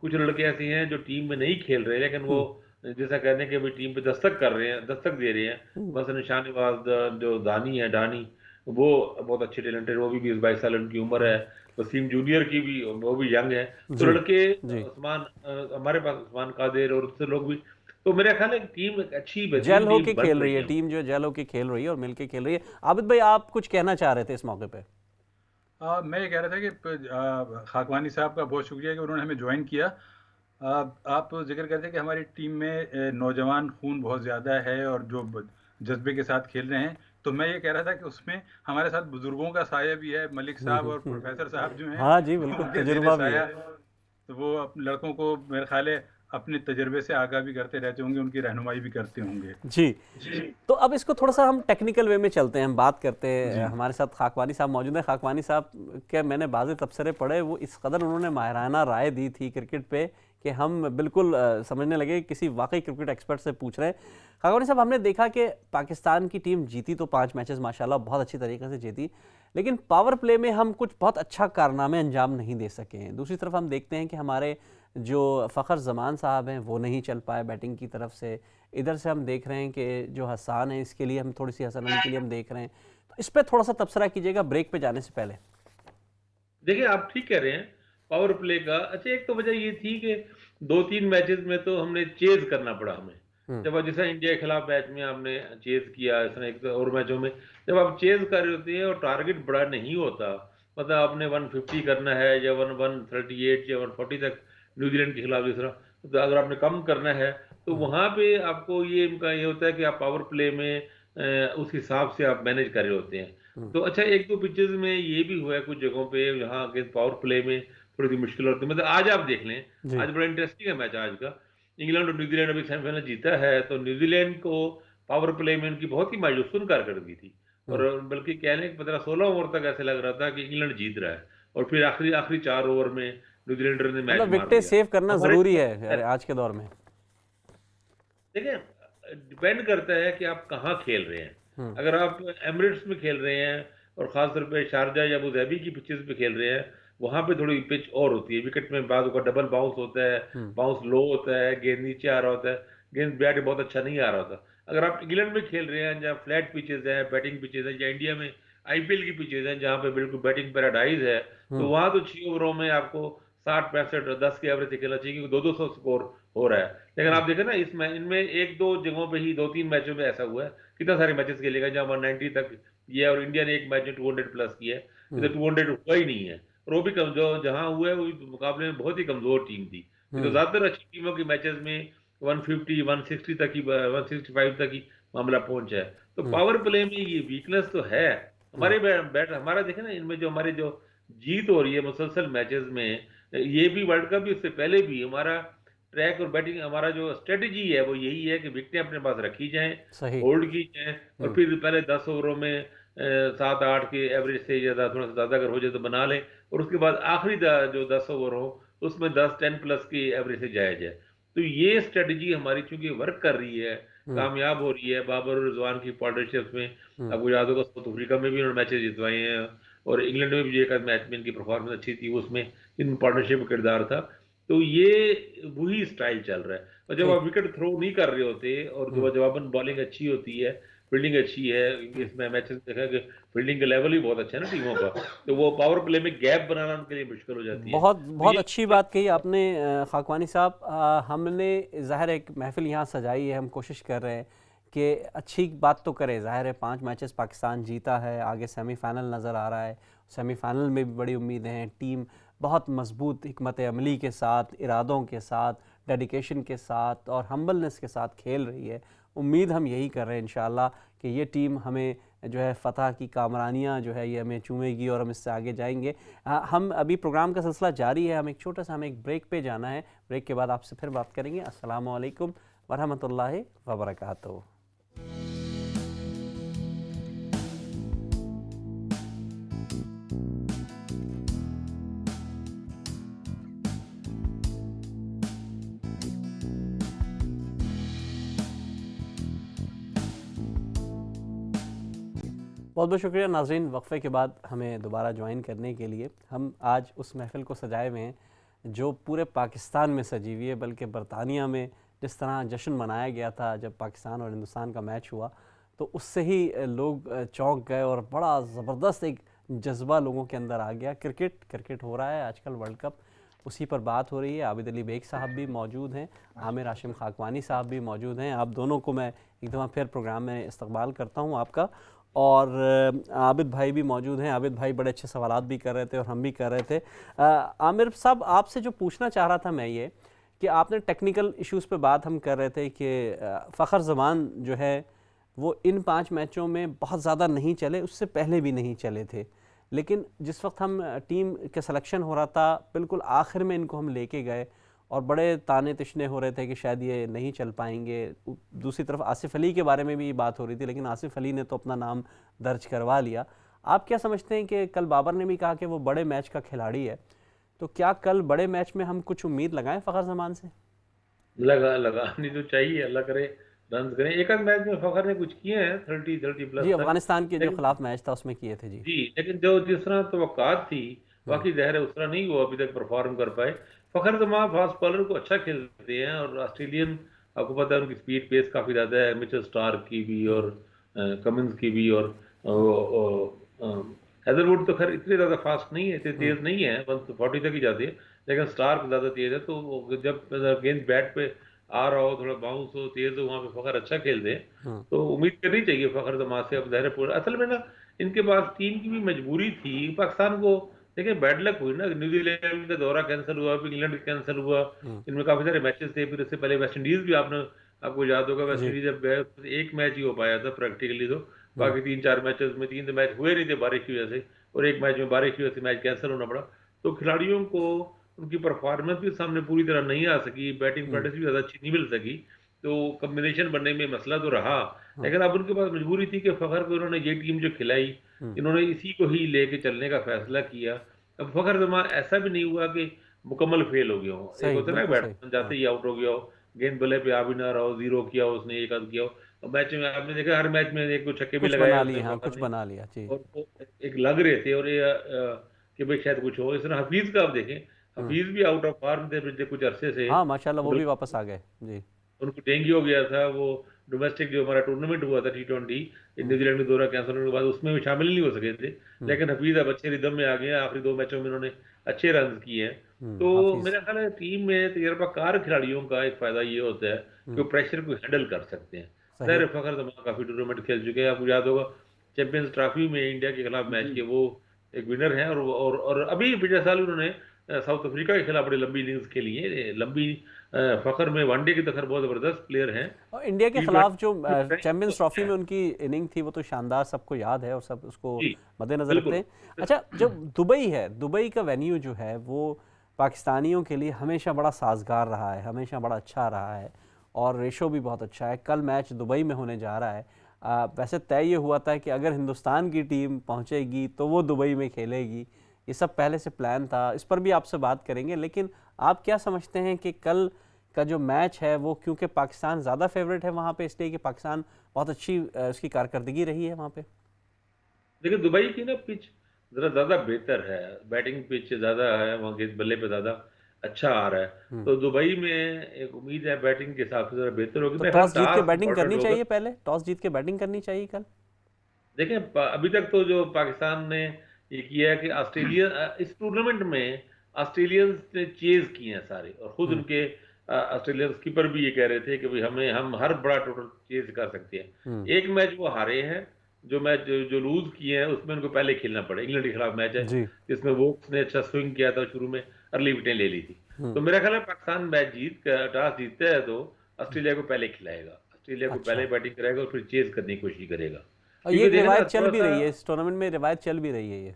Speaker 3: कुछ लड़के ऐसे हैं जो टीम में नहीं खेल रहे लेकिन वो जैसा कहने के भी टीम पे दस्तक कर रहे हैं, दस्तक दे रहे हैं। बस निशानेबाज जो दानी है, डानी, वो बहुत अच्छे टैलेंटेड, वो भी 20-22 साल उनकी उम्र है। वसीम जूनियर की भी, वो भी यंग है। तो
Speaker 1: जी
Speaker 3: लड़के
Speaker 1: जी।
Speaker 3: हमारे पास उस्मान कादिर और उससे लोग भी, तो मेरा ख्याल है टीम एक अच्छी
Speaker 1: जेल
Speaker 3: बेहतरीन टीम
Speaker 1: होके
Speaker 3: बन
Speaker 1: खेल रही
Speaker 3: रही
Speaker 1: है
Speaker 3: है।
Speaker 1: टीम, जो जेल होके खेल रही है और मिलके खेल रही है। आबिद भाई, आप कुछ कहना चाह रहे थे इस मौके पे?
Speaker 2: मैं ये कह रहा था कि खाकवानी साहब का बहुत शुक्रिया कि उन्होंने हमें ज्वाइन किया। आप जिक्र करते हैं कि हमारी टीम में नौजवान खून बहुत ज़्यादा है और जो जज्बे के साथ खेल रहे हैं। तो मैं ये कह रहा था कि उसमें हमारे साथ बुजुर्गों का साया भी है। मलिक साहब और प्रोफेसर साहब जो हैं
Speaker 1: हाँ जी,
Speaker 2: वो
Speaker 1: बिल्कुल
Speaker 2: उनके ज़ेर
Speaker 1: तजुर्बा भी है।
Speaker 2: साया, तो वो लड़कों को मेरे ख्याल है अपने तजर्बे से आगाह भी करते रहते होंगे, उनकी रहनुमाई भी करते होंगे।
Speaker 1: जी।
Speaker 2: जी
Speaker 1: तो अब इसको थोड़ा सा हम टेक्निकल वे में चलते हैं, हम बात करते
Speaker 2: जी
Speaker 1: हैं। हमारे साथ खाकवानी साहब मौजूद हैं। खाकवानी साहब के मैंने बाज़ तबसरे पढ़े, वो इस कदर उन्होंने माहिराना राय दी थी क्रिकेट पे कि हम बिल्कुल समझने लगे किसी वाकई क्रिकेट एक्सपर्ट से पूछ रहे हैं। खाकवानी साहब, हमने देखा कि पाकिस्तान की टीम जीती तो 5 मैचेस माशाल्लाह बहुत अच्छी तरीके से जीती, लेकिन पावर प्ले में हम कुछ बहुत अच्छा कारनामे अंजाम नहीं दे सके हैं। दूसरी तरफ हम देखते हैं कि हमारे जो फ़खर जमान साहब हैं वो नहीं चल पाए बैटिंग की तरफ से। इधर से हम देख रहे हैं कि जो हसान है, इसके लिए हम थोड़ी सी हसन अली के लिए हम देख रहे हैं। तो इस पर थोड़ा सा तबसरा कीजिएगा ब्रेक पे जाने से पहले।
Speaker 3: देखिए, आप ठीक कह रहे हैं पावर प्ले का। अच्छा, एक तो वजह ये थी कि 2-3 मैचेस में तो हमने चेज करना पड़ा हमें।
Speaker 1: हम्म
Speaker 3: जब जैसे इंडिया के खिलाफ मैच में हमने चेज किया, इस तरह एक तो और मैचों में जब आप चेज कर रहे होते हैं और टारगेट बड़ा नहीं होता, मतलब आपने 150 करना है या 138 या 140 तक न्यूजीलैंड के खिलाफ, जिस तरह तो अगर आपने कम करना है तो वहां पे आपको ये इनका ये होता है कि आप पावर प्ले में उस हिसाब से आप मैनेज कर रहे होते हैं।
Speaker 1: हम्म,
Speaker 3: तो अच्छा, एक दो पिचेस में ये भी हुआ है कुछ जगहों पे जहाँ अगेंस्ट पावर प्ले में थोड़ी सी मुश्किल होती है। मतलब आज आप देख लें,
Speaker 1: जी।
Speaker 3: आज बड़ा इंटरेस्टिंग है मैच आज का। इंग्लैंड और न्यूजीलैंड अभी सेमीफाइनल जीता है, तो न्यूजीलैंड को पावर प्ले में उनकी बहुत ही मायूसून कारकर्दगी थी। और
Speaker 1: हम्म,
Speaker 3: बल्कि कह लें 15-16 ओवर तक ऐसे लग रहा था कि इंग्लैंड जीत रहा है, और फिर आखिरी आखिरी 4 ओवर में न्यूजीलैंडर ने मैच
Speaker 1: मतलब
Speaker 3: मार
Speaker 1: विकेटें
Speaker 3: दिया।
Speaker 1: सेव करना
Speaker 3: हमारे
Speaker 1: ज़रूरी है यार आज के दौर में।
Speaker 3: देखिए, डिपेंड करता है कि आप कहाँ खेल रहे हैं।
Speaker 1: हम्म
Speaker 3: अगर आप एमिरेट्स में खेल रहे हैं और ख़ास तौर पे शारजा या अबू धाबी की पिचेस पे खेल रहे हैं, वहाँ पे थोड़ी पिच और होती है। विकेट में बाद का डबल बाउंस होता है,
Speaker 1: हम्म
Speaker 3: बाउंस लो होता है, गेंद नीचे आ रहा होता है, गेंद बैट में बहुत अच्छा नहीं आ रहा होता। अगर आप इंग्लैंड में खेल रहे हैं जहाँ फ्लैट पिचेस हैं, बैटिंग पिचेस हैं, या इंडिया में आईपीएल की पिचेस हैं जहाँ पे बिल्कुल बैटिंग पैराडाइज है, तो
Speaker 1: हम्म
Speaker 3: वहाँ तो 6 ओवरों में आपको 60-65 10 के एवरेज से खेलना चाहिए, क्योंकि 200 स्कोर हो रहा है। लेकिन
Speaker 1: हम्म
Speaker 3: आप देखें ना, इसमें इनमें एक दो जगहों पे ही 2-3 मैचों में ऐसा हुआ है। कितना सारे मैचेस खेलेगा जहां 190 तक ये, और इंडिया ने एक मैच में 200 प्लस किया है, इधर
Speaker 1: हम्म
Speaker 3: 200 हुआ ही नहीं है। और वो भी कमजोर, जहां हुआ है वो मुकाबले में बहुत ही कमजोर टीम थी। ये तो
Speaker 1: हम्म
Speaker 3: ज्यादातर अच्छी टीमों के मैचेस में 150 160 तक ही, 165 तक ही मामला पहुंचा है। तो
Speaker 1: हम्म
Speaker 3: पावर प्ले में ये वीकनेस तो है
Speaker 1: हम्म
Speaker 3: हमारे बैट। हमारा देखे ना, इनमें जो हमारे जो जीत हो रही है मुसलसल मैचेस में, ये भी वर्ल्ड कप भी, उससे पहले भी हमारा ट्रैक और बैटिंग, हमारा जो स्ट्रेटजी है वो यही है कि विकेटें अपने पास रखी जाएं,
Speaker 1: सही।
Speaker 3: होल्ड की जाएं, और
Speaker 1: हम्म
Speaker 3: फिर पहले 10 ओवरों में 7-8 के एवरेज से ज़्यादा, थोड़ा सा ज़्यादा अगर हो जाए तो बना लें, और उसके बाद आखिरी जो 10 ओवर हो उसमें 10-10 प्लस की एवरेज से जाया जाए। तो ये स्ट्रेटजी हमारी चूंकि वर्क कर रही है,
Speaker 1: हम्म
Speaker 3: कामयाब हो रही है बाबर और रिजवान की पार्टनरशिप में।
Speaker 1: हम्म
Speaker 3: आपको याद होगा साउथ अफ्रीका में भी उन्होंने मैचेस जितवाए हैं, और इंग्लैंड में भी एक आध मैच में इनकी परफॉर्मेंस अच्छी थी, उसमें इन पार्टनरशिप का किरदार था। तो ये वही स्टाइल चल रहा है। और जब
Speaker 1: ठीक।
Speaker 3: आप विकेट थ्रो नहीं कर रहे होते और
Speaker 1: हम्म
Speaker 3: जवाबन बॉलिंग अच्छी होती है, फील्डिंग अच्छी है, इसमें मैचेस देखा कि फील्डिंग का लेवल ही बहुत अच्छा है ना टीमों का, तो वो पावर प्ले में गैप बनाना उनके लिए मुश्किल हो जाती है।
Speaker 1: बहुत
Speaker 3: तो
Speaker 1: बहुत
Speaker 3: ये
Speaker 1: अच्छी बात कही आपने खाकवानी साहब। हमने ज़ाहिर एक महफ़िल यहाँ सजाई है, हम कोशिश कर रहे हैं कि अच्छी बात तो करें। ज़ाहिर है 5 मैचेस पाकिस्तान जीता है, आगे सेमीफ़ाइनल नज़र आ रहा है, सेमीफ़ाइनल में भी बड़ी उम्मीदें हैं। टीम बहुत मजबूत हिकमत अमली के साथ, इरादों के साथ, डेडिकेशन के साथ और हम्बलनेस के साथ खेल रही है। उम्मीद हम यही कर रहे हैं इंशाअल्लाह कि ये टीम हमें जो है फ़तह की कामरानियाँ जो है ये हमें चूमेगी और हम इससे आगे जाएंगे। हम अभी प्रोग्राम का सिलसिला जारी है, हम एक छोटा सा, हमें एक ब्रेक पे जाना है। ब्रेक के बाद आपसे फिर बात करेंगे। अस्सलामु अलैकुम वरहमतुल्लाहि वबरकातुहू। बहुत बहुत शुक्रिया नाज़रीन, वक्फ़े के बाद हमें दोबारा ज्वाइन करने के लिए। हम आज उस महफ़िल को सजाए हुए हैं जो पूरे पाकिस्तान में सजी हुई है, बल्कि बरतानिया में जिस तरह जश्न मनाया गया था जब पाकिस्तान और हिंदुस्तान का मैच हुआ, तो उससे ही लोग चौंक गए और बड़ा ज़बरदस्त एक जज्बा लोगों के अंदर आ गया। क्रिकेट हो रहा है आजकल, वर्ल्ड कप, उसी पर बात हो रही है। आबिद अली बेग साहब भी मौजूद हैं, आमिर हाशिम खाकवानी साहब भी मौजूद हैं। आप दोनों को मैं एक दफ़ा फिर प्रोग्राम में इस्तकबाल करता हूं आपका। और आबिद भाई भी मौजूद हैं। आबिद भाई बड़े अच्छे सवालात भी कर रहे थे और हम भी कर रहे थे। आमिर साहब, आपसे जो पूछना चाह रहा था मैं ये कि आपने टेक्निकल इश्यूज़ पे बात हम कर रहे थे कि फ़खर ज़मान जो है वो इन 5 मैचों में बहुत ज़्यादा नहीं चले, उससे पहले भी नहीं चले थे। लेकिन जिस वक्त हम टीम के सिलेक्शन हो रहा था, बिल्कुल आखिर में इनको हम लेके गए और बड़े ताने तिशने हो रहे थे कि शायद ये नहीं चल पाएंगे। दूसरी तरफ आसिफ अली के बारे में भी बात हो रही थी, लेकिन आसिफ अली ने तो अपना नाम दर्ज करवा लिया। आप क्या समझते हैं कि कल बाबर ने भी कहा कि वो बड़े मैच का खिलाड़ी है, तो क्या कल बड़े मैच में हम कुछ उम्मीद लगाएं फ़खर ज़मान से?
Speaker 3: लगानी तो चाहिए, अल्लाह करे रन करें। एक आध मैच में फखर ने कुछ किए हैं 30 प्लस
Speaker 1: जी,
Speaker 3: तक,
Speaker 1: अफगानिस्तान के जो
Speaker 3: लेकिन
Speaker 1: खिलाफ मैच था उसमें किए थे। जी
Speaker 3: जी, लेकिन जो जिस तरह तवक्कात थी, बाकी ज़ाहिर है उस तरह नहीं वो अभी तक परफॉर्म कर पाए। फ़खर जमान फास्ट बॉलर को अच्छा खेलते हैं और ऑस्ट्रेलियन, आपको पता है उनकी स्पीड पेस काफ़ी ज़्यादा है, मिचेल स्टार्क की भी और कमिंस की भी, और हैदरवुड तो खैर इतने ज़्यादा फास्ट नहीं है, इतने तेज़ नहीं है, 140 तक ही जाती है, लेकिन स्टार्क ज़्यादा तेज़ है। तो जब गेंद बैट पे आ रहा हो, थोड़ा बाउंस हो, तेज़ हो, वहाँ पे फ़खर अच्छा खेलते हैं। तो उम्मीद करनी चाहिए फ़खर जमान से। अब ज़ाहिर है असल में ना इनके पास टीम की भी मजबूरी थी। पाकिस्तान को देखिए बैड लक हुई ना, न्यूजीलैंड का दौरा कैंसिल हुआ, फिर इंग्लैंड कैंसिल हुआ, इनमें काफ़ी सारे मैचेस थे। फिर इससे पहले वेस्ट इंडीज़ भी आपको याद होगा, वेस्ट
Speaker 1: जी
Speaker 3: इंडीज़ जब गए तो एक मैच ही हो पाया था प्रैक्टिकली, तो बाकी 3-4 मैचेस में 3 मैच हुए नहीं थे बारिश की वजह से, और एक मैच में बारिश की वजह से मैच कैंसिल होना पड़ा। तो खिलाड़ियों को उनकी परफॉर्मेंस भी सामने पूरी तरह नहीं आ सकी, बैटिंग प्रैक्टिस भी ज़्यादा अच्छी नहीं मिल सकी, तो कॉम्बिनेशन बनने में मसला तो रहा। लेकिन अब उनके पास मजबूरी थी कि फ़खर को इन्होंने ये टीम जो खिलाई, इन्होंने इसी को ही लेके चलने का फैसला किया। अब फ़खर जमान ऐसा भी नहीं हुआ कि मुकम्मल फेल हो गया हो। एक
Speaker 1: सही,
Speaker 3: होता है ना
Speaker 1: बिल्कुल सही।
Speaker 3: बैट्समैन जाते ही आउट हो गया हो, गेंद बल्ले पे आ भी ना रहा हो, जीरो किया हो उसने, एक आध किया हो। और मैच में आपने देखा हर मैच में एक दो छक्के भी
Speaker 1: कुछ
Speaker 3: लगाए
Speaker 1: बना लिए,
Speaker 3: उसने
Speaker 1: हाँ
Speaker 3: फ़खर
Speaker 1: कुछ
Speaker 3: ने,
Speaker 1: बना लिया। जी
Speaker 3: और वो एक लग रहे थे, और ये कि भाई शायद कुछ हो। इस तरह हफीज का आप देखें, हफीज भी आउट ऑफ फॉर्म थे पिछले कुछ अरसे से।
Speaker 1: हाँ, माशाल्लाह वो
Speaker 3: बिल-
Speaker 1: भी वापस आ गए। जी
Speaker 3: उनको डेंगू हो गया था। वो डोमेस्टिक जो हमारा टूर्नामेंट हुआ था T20, न्यूजीलैंड का दौरा कैंसिल होने के बाद उसमें भी शामिल नहीं हो सके थे, लेकिन हफीज अब अच्छे रिदम में आ गए हैं। आखिरी 2 मैचों में उन्होंने अच्छे रन किए हैं। तो
Speaker 1: हाफिज़।
Speaker 3: मेरा ख्याल है टीम में तजर्बाकार खिलाड़ियों का एक फायदा ये होता है कि वो प्रेशर को हैंडल कर सकते हैं।
Speaker 1: सही।
Speaker 3: ज़ाहिर है फ़खर जमान काफ़ी टूर्नामेंट खेल चुके हैं, आपको याद होगा चैंपियंस ट्रॉफी में इंडिया के खिलाफ मैच के वो एक विनर हैं, और अभी पिछले साल उन्होंने साउथ अफ्रीका के खिलाफ बड़ी लंबी इनिंग्स खेली है। लंबी फ़खर में वनडे की तो खैर बहुत ज़बरदस्त प्लेयर हैं।
Speaker 1: और इंडिया के खिलाफ जो चैंपियंस ट्रॉफी में
Speaker 3: जी,
Speaker 1: उनकी इनिंग थी वो तो शानदार, सबको याद है और सब उसको मद्देनज़र रखते
Speaker 3: बिल्कुल।
Speaker 1: हैं। अच्छा, जब दुबई है, दुबई का वेन्यू जो है वो पाकिस्तानियों के लिए हमेशा बड़ा साजगार रहा है, हमेशा बड़ा अच्छा रहा है और रेशो भी बहुत अच्छा है। कल मैच दुबई में होने जा रहा है। वैसे तय ये हुआ था कि अगर हिंदुस्तान की टीम पहुंचेगी तो वो दुबई में खेलेगी, ये सब पहले से प्लान था। इस पर भी आपसे बात करेंगे, लेकिन आप क्या समझते हैं कि कल का जो मैच है वो, क्योंकि पाकिस्तान ज़्यादा फेवरेट है वहाँ पे, इसलिए कि पाकिस्तान बहुत अच्छी उसकी कारकर्दगी रही है वहाँ पे?
Speaker 3: देखिए दुबई की ना पिच ज़रा ज़्यादा बेहतर है, बैटिंग पिच ज़्यादा है, वहाँ गेंद बल्ले पे ज़्यादा अच्छा आ रहा है। तो दुबई में एक उम्मीद है बैटिंग के हिसाब से ज़रा बेहतर होगी।
Speaker 1: तो
Speaker 3: मेरे ख्याल
Speaker 1: टॉस जीत के
Speaker 3: टॉस
Speaker 1: बैटिंग
Speaker 3: इम्पोर्टेंट
Speaker 1: करनी
Speaker 3: होगा।
Speaker 1: चाहिए, पहले टॉस जीत के बैटिंग करनी चाहिए कल।
Speaker 3: देखें अभी तक तो जो पाकिस्तान ने ये किया है कि ऑस्ट्रेलिया इस टूर्नामेंट में ऑस्ट्रेलियंस ने चेज किए हैं सारे, और खुद उनके ऑस्ट्रेलियन स्कीपर भी ये कह रहे थे कि भाई हम हर बड़ा टोटल चेज कर सकते हैं। एक मैच वो हारे हैं, जो मैच जो लूज किए हैं उसमें उनको पहले खेलना पड़ा। इंग्लैंड के खिलाफ मैच है
Speaker 1: जी
Speaker 3: जिसमें वोक्स ने अच्छा स्विंग किया था, शुरू में अर्ली विकेटें ले ली थी। तो मेरा ख्याल है पाकिस्तान मैच टॉस जीतता है तो ऑस्ट्रेलिया को पहले खिलाएगा, ऑस्ट्रेलिया को
Speaker 1: अच्छा।
Speaker 3: पहले बैटिंग कराएगा और फिर चेज करने की कोशिश करेगा।
Speaker 1: और ये
Speaker 3: क्योंकि
Speaker 1: एक
Speaker 3: देखें ना
Speaker 1: रिवायत चल
Speaker 3: थोड़ा
Speaker 1: भी
Speaker 3: सा,
Speaker 1: रही है, इस टूर्नामेंट में रिवायत चल भी रही है ये।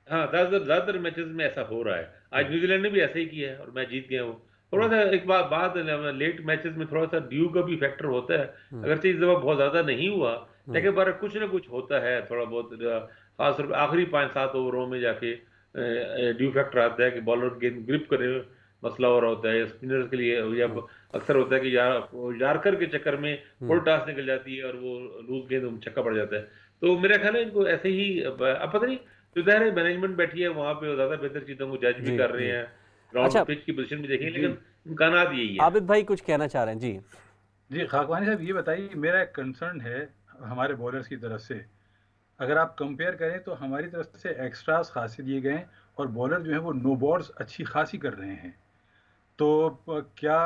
Speaker 3: हाँ, ज़्यादातर मैचेस में ऐसा हो रहा है। आज न्यूज़ीलैंड ने भी ऐसा ही किया है और मैच जीत गए वो। थोड़ा सा एक बात लेट मैचेस में थोड़ा सा ड्यू का भी फैक्टर होता है। अगरचे इस दफ़ा बहुत ज़्यादा नहीं हुआ, लेकिन बार कुछ ना कुछ होता है थोड़ा बहुत, खास तौर पे आखिरी 5-7 ओवरों में जाके ड्यू फैक्टर आता है कि बॉलर गेंद ग्रिप करने में मसला हो रहा होता है, स्पिनर्स के लिए, या अक्सर होता है कि यार्कर के चक्कर में फुल टॉस निकल जाती है और वो लूज गेंद छक्का पड़ जाता है। तो मेरा ख्याल है इनको ऐसे ही अब पता नहीं, जो ज़ाहिर है मैनेजमेंट बैठी है वहाँ पे, वो ज़्यादा बेहतर चीज़ों को जज भी
Speaker 1: जी
Speaker 3: कर रहे
Speaker 1: जी।
Speaker 3: हैं, ग्राउंड
Speaker 1: अच्छा,
Speaker 3: पिच की पोजीशन भी देखेंगे, लेकिन इम्कानात यही है।
Speaker 1: आबिद भाई कुछ कहना चाह रहे हैं? जी
Speaker 2: जी खाकवानी साहब, ये बताइए, मेरा एक कंसर्न है, हमारे बॉलर्स की तरफ से, अगर आप कंपेयर करें तो हमारी तरफ से एक्स्ट्रास खासे दिए गए हैं और बॉलर जो है वो नो बॉल्स अच्छी खासी कर रहे हैं। तो क्या,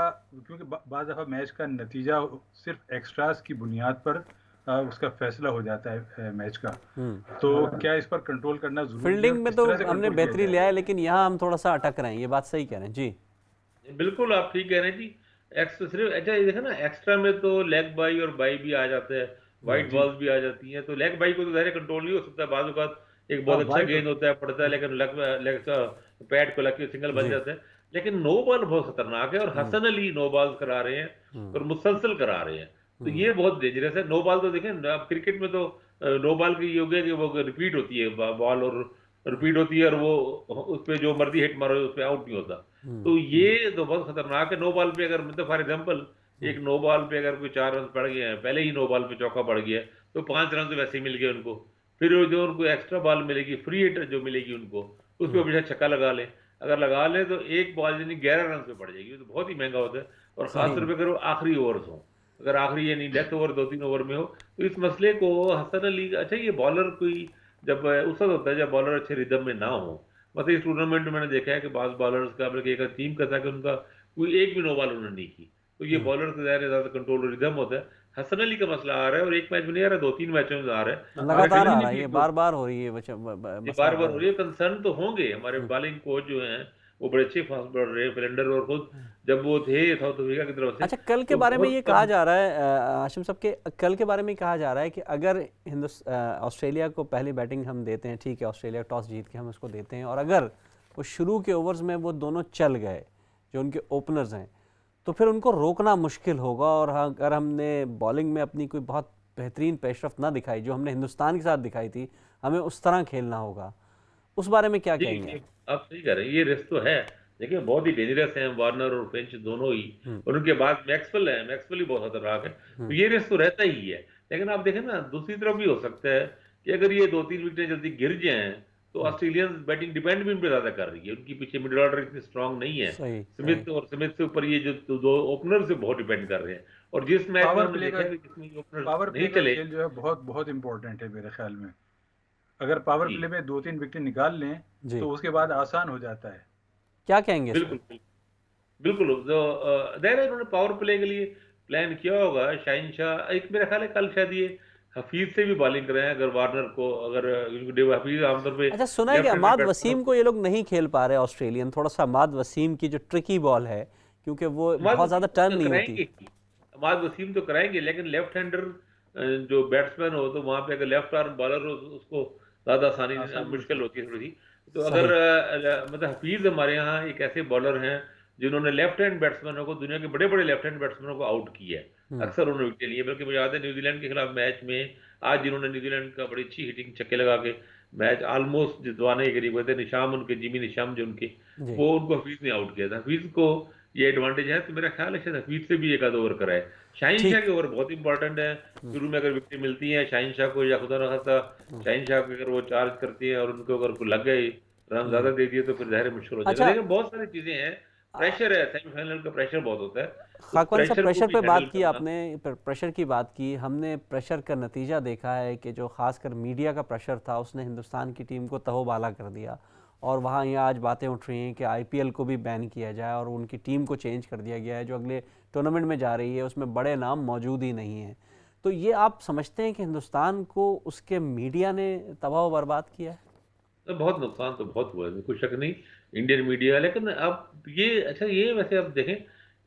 Speaker 2: क्योंकि बाज़ दफ़ा मैच का नतीजा सिर्फ एक्स्ट्रास की बुनियाद पर उसका फैसला हो जाता है मैच का। तो क्या इस पर कंट्रोल करना ज़रूरी है और
Speaker 1: फील्डिंग में
Speaker 2: किस
Speaker 1: तो
Speaker 2: तरह से
Speaker 1: हमने
Speaker 2: कंट्रोल किया
Speaker 1: बेहतरी
Speaker 2: जाए?
Speaker 1: लिया है, लेकिन यहाँ हम थोड़ा सा अटक रहे हैं, ये बात सही कह रहे हैं जी।
Speaker 3: बिल्कुल आप ठीक कह रहे हैं जी। सिर्फ अच्छा ये देखो ना, एक्स्ट्रा में तो लेग बाई और बाई भी आ जाते हैं, वाइड
Speaker 2: जी।
Speaker 3: बॉल्स भी आ जाती हैं। तो लेग बाई को तो ज़ाहिर कंट्रोल नहीं हो सकता, बाज़ औक़ात एक
Speaker 2: हाँ,
Speaker 3: बहुत अच्छा
Speaker 2: वाइड,
Speaker 3: गेंद होता है, पड़ता है, लेकिन लेग का पैड को लग के सिंगल बन
Speaker 1: जी।
Speaker 3: जाता है। लेकिन नो बॉल बहुत खतरनाक है और हसन अली नो बॉल्स करा रहे हैं और मुसलसल करा रहे हैं। तो ये बहुत डेंजरस है। नो बॉल तो देखें अब क्रिकेट में तो नो बॉल की ये हो गया कि वो रिपीट होती है, बॉल और रिपीट होती है और वो उस पे जो मर्जी हिट मारो उस पे आउट नहीं होता। तो ये तो बहुत खतरनाक है। नो बॉल पे अगर मतलब फॉर एग्जांपल एक नो बॉल पे अगर कोई 4 रन पड़ गए हैं, पहले ही नो बॉल पे चौका पड़ गया है, तो 5 रन तो वैसे ही मिल गए उनको। फिर वो जो उनको एक्स्ट्रा बॉल मिलेगी, फ्री हिट जो मिलेगी उनको, उस पे बेशक छक्का लगा लें। अगर लगा लें तो एक बॉल यानी 11 रन पे पड़ जाएगी, तो बहुत ही महंगा होता है। और
Speaker 1: सही
Speaker 3: खासतौर
Speaker 1: है।
Speaker 3: पे अगर वो आखिरी ओवर्स हों, अगर आखिरी यानी डेथ ओवर 2-3 ओवर में हो, तो इस मसले को हसन अली, अच्छा ये बॉलर कोई जब उस वक्त होता है जब बॉलर अच्छे रिदम में ना हो। मतलब इस टूर्नामेंट में मैंने देखा है कि बाज़ बॉलर्स का, बल्कि एक टीम का था कि उनका कोई एक भी नो बॉल उन्होंने नहीं की। तो ये बॉलर का ज़ाहिर है ज़्यादा कंट्रोल और रिदम होता है। हसन अली का मसला आ रहा है और एक मैच में नहीं आ रहा, 2-3 मैचों में आ रहा है। हमारे
Speaker 1: लगातार आ
Speaker 3: फील्डिंग
Speaker 1: रहा है,
Speaker 3: की
Speaker 1: ये
Speaker 3: जो
Speaker 1: बार बार हो रही है
Speaker 3: ये
Speaker 1: मसला
Speaker 3: बार-बार हो रही है, कंसर्न तो होंगे। हमारे
Speaker 1: हम्म।
Speaker 3: बॉलिंग कोच जो हैं, वो बड़े अच्छे फास्ट बॉलर रहे, फिलेंडर, और खुद जब वो थे साउथ अफ्रीका की तरफ से,
Speaker 1: अच्छा, कल के
Speaker 3: तो
Speaker 1: बारे में
Speaker 3: बहुत
Speaker 1: ये कहा
Speaker 3: कम।
Speaker 1: जा रहा है हाशिम साहब के, कल के बारे में कहा जा रहा है कि अगर ऑस्ट्रेलिया को पहली बैटिंग हम देते हैं, ठीक है, ऑस्ट्रेलिया टॉस जीत के हम उसको देते हैं, और अगर वो शुरू के ओवर्स में वो दोनों चल गए जो उनके ओपनर्स हैं, तो फिर उनको रोकना मुश्किल होगा। और अगर हमने बॉलिंग में अपनी कोई बहुत बेहतरीन पेशरफ्त ना दिखाई जो हमने हिंदुस्तान के साथ दिखाई थी, हमें उस तरह खेलना होगा। उस बारे में क्या
Speaker 3: जी,
Speaker 1: कहेंगे
Speaker 3: ये
Speaker 1: आप?
Speaker 3: आप सही कह रहे हैं, ये रिस्क तो है। देखिए बहुत ही डेंजरस हैं वार्नर और फिंच दोनों ही, और उनके बाद मैक्सवेल है, मैक्सवेल ही बहुत खतरनाक है। तो ये रिस्क तो रहता ही है। लेकिन आप देखें ना, दूसरी तरफ भी हो सकता है कि अगर ये 2-3 विकेटें जल्दी गिर जाएँ, तो ऑस्ट्रेलियन बैटिंग डिपेंड भी उन पे ज़्यादा कर रही है। उनकी पीछे मिडल ऑर्डर इतनी स्ट्रांग नहीं है।
Speaker 1: सही सही।
Speaker 3: स्मिथ और स्मिथ से ऊपर ये जो 2 ओपनर से बहुत डिपेंड कर रहे हैं। और जिस मैच में
Speaker 2: पावर
Speaker 3: हमने
Speaker 2: प्ले
Speaker 3: देखा
Speaker 2: का
Speaker 3: है कि जिसमें ये ओपनर्स
Speaker 2: पावर
Speaker 3: नहीं
Speaker 2: प्ले का
Speaker 3: चले।
Speaker 2: खेल जो है बहुत बहुत इंपॉर्टेंट है मेरे ख्याल में। अगर पावर
Speaker 3: जी,
Speaker 2: प्ले में 2-3 विकेट निकाल लें
Speaker 1: जी,
Speaker 2: तो उसके बाद आसान हो जाता है।
Speaker 1: क्या कहेंगे इस पर?
Speaker 3: बिल्कुल, बिल्कुल। बिल्कुल, जो ज़ाहिर है उन्होंने पावर प्ले के लिए प्लान किया होगा। शाहिन शाह, एक मेरा ख़्याल है कल शायद ये हफीज़ से भी बॉलिंग कराएँ, अगर वार्नर को, अगर हफीज़ आमतौर पे
Speaker 1: अच्छा, सुना है कि
Speaker 3: लेफ्ट हैंडेड
Speaker 1: अमाद
Speaker 3: बैट्समैन
Speaker 1: वसीम
Speaker 3: होते
Speaker 1: को ये लोग नहीं खेल पा रहे ऑस्ट्रेलियन, थोड़ा सा अमाद वसीम की जो ट्रिकी बॉल है, क्योंकि वो
Speaker 3: हैं। अमाद
Speaker 1: बहुत ज़्यादा
Speaker 3: वसीम
Speaker 1: टर्न
Speaker 3: तो
Speaker 1: नहीं होती।
Speaker 3: कराएँगे ही, अमाद वसीम तो कराएँगे, लेकिन लेफ्ट हैंडर जो बैट्समैन हो, तो वहाँ पे अगर लेफ्ट आर्म बॉलर हो तो उसको ज़्यादा आसानी
Speaker 2: आसानी
Speaker 3: मुश्किल
Speaker 2: होती है।
Speaker 3: होती है थोड़ी-सी। तो अगर
Speaker 1: सही।
Speaker 3: मतलब हफीज़ हमारे यहाँ एक ऐसे बॉलर हैं जिन्होंने लेफ्ट हैंड बैट्समैनों को, दुनिया के बड़े-बड़े लेफ्ट हैंड बैट्समैनों को आउट किया है। अक्सर उन्होंने विकेट लिए, बल्कि मुझे याद है न्यूज़ीलैंड के खिलाफ मैच में आज जिन्होंने न्यूज़ीलैंड का बड़ी अच्छी हिटिंग छक्के लगा के मैच ऑलमोस्ट जितवाने के करीब हुए थे, निशाम उनके, जिमी निशाम जो उनके,
Speaker 1: जी।
Speaker 3: वो उनको हफीज़ ने आउट किया था। हफीज़ को ये एडवांटेज है, तो मेरा ख्याल है शायद हफीज़ से भी एक आध ओवर कराए। शाहीन शाह
Speaker 1: ठीक।
Speaker 3: के ओवर बहुत इंपॉर्टेंट है। शुरू में अगर विकेट मिलती है शाहीन शाह को, या खुदा ना खास्ता शाहीन शाह को अगर वो चार्ज करती है और उनको अगर लग गए, रन ज़्यादा दे दिए, तो फिर ज़ाहिर है मुश्किल हो जाएगा।
Speaker 1: अच्छा,
Speaker 3: लेकिन बहुत सारी चीज़ें हैं, प्रेशर है, सेमीफाइनल का प्रेशर बहुत होता है। उस
Speaker 1: खाकवान साहब,
Speaker 3: प्रेशर को
Speaker 1: प्रेशर
Speaker 3: भी
Speaker 1: पे
Speaker 3: हैंडल
Speaker 1: बात की
Speaker 3: करना।
Speaker 1: आपने, प्रेशर की बात की हमने। प्रेशर का नतीजा देखा है कि जो खासकर मीडिया का प्रेशर था उसने हिंदुस्तान की टीम को तहोबाला कर दिया, और वहाँ ये आज बातें उठ रही हैं कि आईपीएल को भी बैन किया जाए और उनकी टीम को चेंज कर दिया गया है, जो अगले टूर्नामेंट में जा रही है उसमें बड़े नाम मौजूद ही नहीं हैं। तो ये आप समझते हैं कि हिंदुस्तान को उसके मीडिया ने तबाह व बर्बाद किया है?
Speaker 3: तो बहुत नुकसान तो बहुत हुआ है, कोई शक नहीं, इंडियन मीडिया। लेकिन अब ये, अच्छा ये वैसे आप देखें,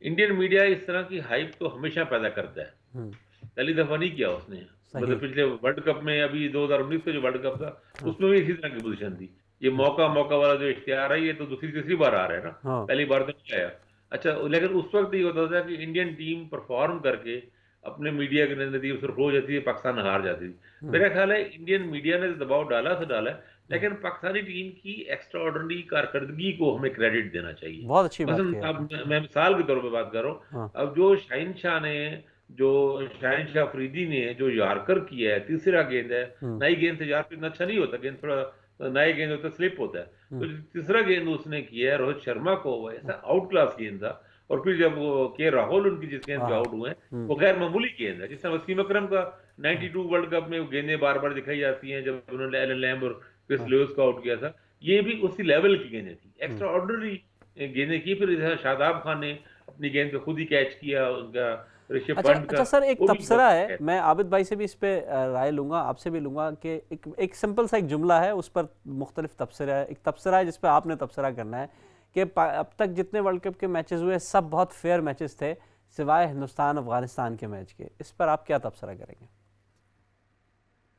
Speaker 3: इंडियन मीडिया इस तरह की हाइप तो हमेशा पैदा करता है।
Speaker 1: हम्म,
Speaker 3: पहली दफ़ा नहीं किया उसने।
Speaker 1: सही।
Speaker 3: मतलब पिछले वर्ल्ड कप में, अभी 2019 का जो वर्ल्ड कप था, उसमें भी इसी तरह की पोजीशन थी। ये मौका मौका वाला जो इश्तिहार है, ये तो दूसरी तीसरी बार आ रहा है ना,
Speaker 1: हाँ।
Speaker 3: पहली बार तो नहीं आया। अच्छा, लेकिन उस वक्त ये होता था कि इंडियन टीम परफॉर्म करके अपने मीडिया के नज़दीक सिर्फ हो जाती है, पाकिस्तान हार जाती थी। मेरा ख्याल है इंडियन मीडिया ने दबाव डाला तो डाला है, लेकिन पाकिस्तानी टीम की एक्स्ट्रा ऑर्डिनरी कारकर्दगी को हमें क्रेडिट देना चाहिए।
Speaker 1: बहुत अच्छी बात
Speaker 3: मसलन
Speaker 1: की
Speaker 3: अब
Speaker 1: आपने।
Speaker 3: मैं मिसाल के तौर पे बात कर रहा हूँ।
Speaker 1: हाँ।
Speaker 3: अब जो शाहीन शाह ने, जो शाहीन शाह अफरीदी ने जो यॉर्कर किया है, तीसरा गेंद है, नई गेंद से यॉर्कर इतना अच्छा नहीं होता, गेंद थोड़ा नए गेंद होता है, स्लिप होता है। तो जो तीसरा गेंद उसने किया है रोहित शर्मा को, वो ऐसा आउट क्लास गेंद था, और फिर जब वो के राहुल उनकी जिस गेंद पे
Speaker 1: हाँ।
Speaker 3: आउट हुए हैं, वो गैर मामूली गेंद है। जिस तरह वसीम अकरम का 92 वर्ल्ड कप में वो गेंदें बार बार दिखाई जाती हैं जब उन्होंने एलन लैम्ब और क्रिस
Speaker 1: हाँ।
Speaker 3: लुइस को आउट किया था, ये भी उसी लेवल की गेंदें थी,
Speaker 1: हम्म।
Speaker 3: एक्स्ट्रा ऑर्डिनरी गेंदें की। फिर इधर शादाब खान ने अपनी गेंद पे खुद ही कैच किया, उनका ऋषभ
Speaker 1: अच्छा
Speaker 3: पंत
Speaker 1: अच्छा
Speaker 3: का,
Speaker 1: सर, एक
Speaker 3: वो भी
Speaker 1: तबसरा
Speaker 3: बहुत
Speaker 1: है,
Speaker 3: अच्छा
Speaker 1: मैं आबिद भाई से भी इस पे राय लूंगा, आपसे भी लूंगा कि एक सिंपल सा एक जुमला है, उस पर मुख्तलिफ तबसरा है। एक तबसरा है जिस पर आपने तबसरा करना है कि अब तक जितने वर्ल्ड कप के मैचेस हुए सब बहुत फेयर मैचेस थे सिवाय हिंदुस्तान अफगानिस्तान के मैच के। इस पर आप क्या तबसरा करेंगे?